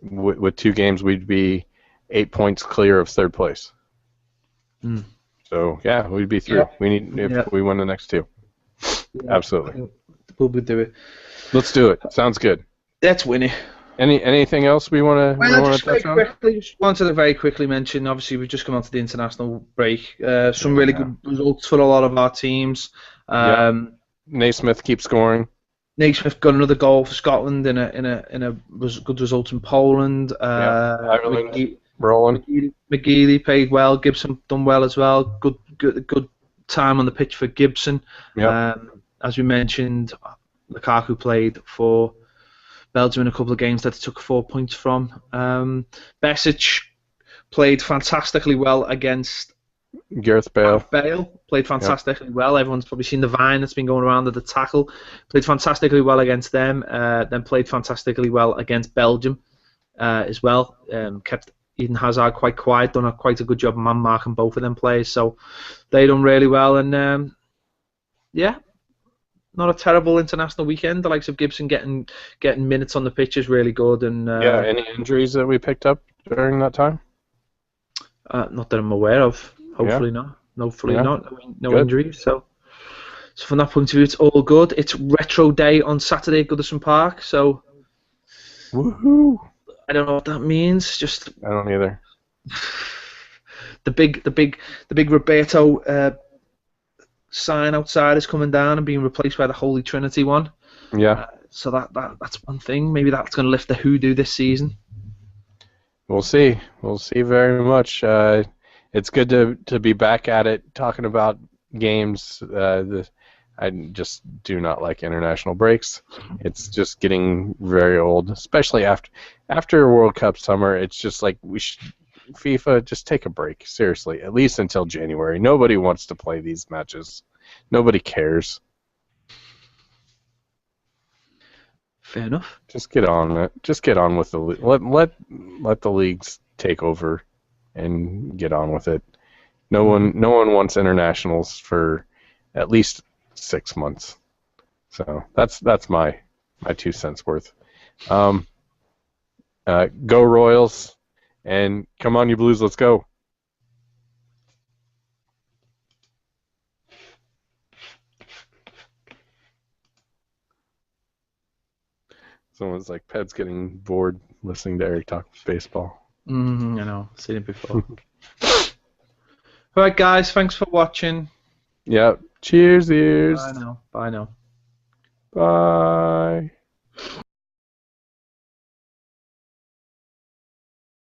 with 2 games, we'd be 8 points clear of third place. So yeah, we'd be through. Yeah. We need if we win the next 2. Absolutely. we'll do it. Let's do it. Sounds good. Let's win it. Anything else we want to touch on? Just wanted to very quickly mention. Obviously, we've just come on to the international break. Some really good results for a lot of our teams. Naismith keeps scoring. Naismith got another goal for Scotland in a good result in Poland. Ireland rolling. McGeely played well. Gibson done well as well. Good time on the pitch for Gibson. Yep. As we mentioned, Lukaku played for Belgium in a couple of games that he took 4 points from. Besic played fantastically well against Gareth Bale. Played fantastically well. Everyone's probably seen the vine that's been going around of the tackle. Played fantastically well against them. Then played fantastically well against Belgium as well. Kept Eden Hazard quite quiet. Done quite a good job of man marking both of them players. So they done really well. And not a terrible international weekend. The likes of Gibson getting minutes on the pitch is really good. And Any injuries that we picked up during that time? not that I'm aware of. Hopefully not. Hopefully not. No injuries. So from that point of view, it's all good. It's Retro Day on Saturday at Goodison Park. So Woohoo! I don't know what that means. Just I don't either. the big Roberto sign outside is coming down and being replaced by the Holy Trinity one. Yeah. So that's one thing. Maybe that's going to lift the hoodoo this season. We'll see. We'll see very much. It's good to be back at it, talking about games. I just do not like international breaks. It's just getting very old, especially after World Cup summer. It's just like FIFA, just take a break. Seriously, at least until January. Nobody wants to play these matches. Nobody cares. Fair enough. Just get on it. Just get on with the let the leagues take over and get on with it. No one wants internationals for at least 6 months. So that's my 2 cents worth. Go Royals, and come on you Blues, let's go. Someone's like, Ped's getting bored listening to Eric talk baseball. I know. I've seen it before. Alright guys, thanks for watching. Yep. Cheers, ears. Bye now. Bye.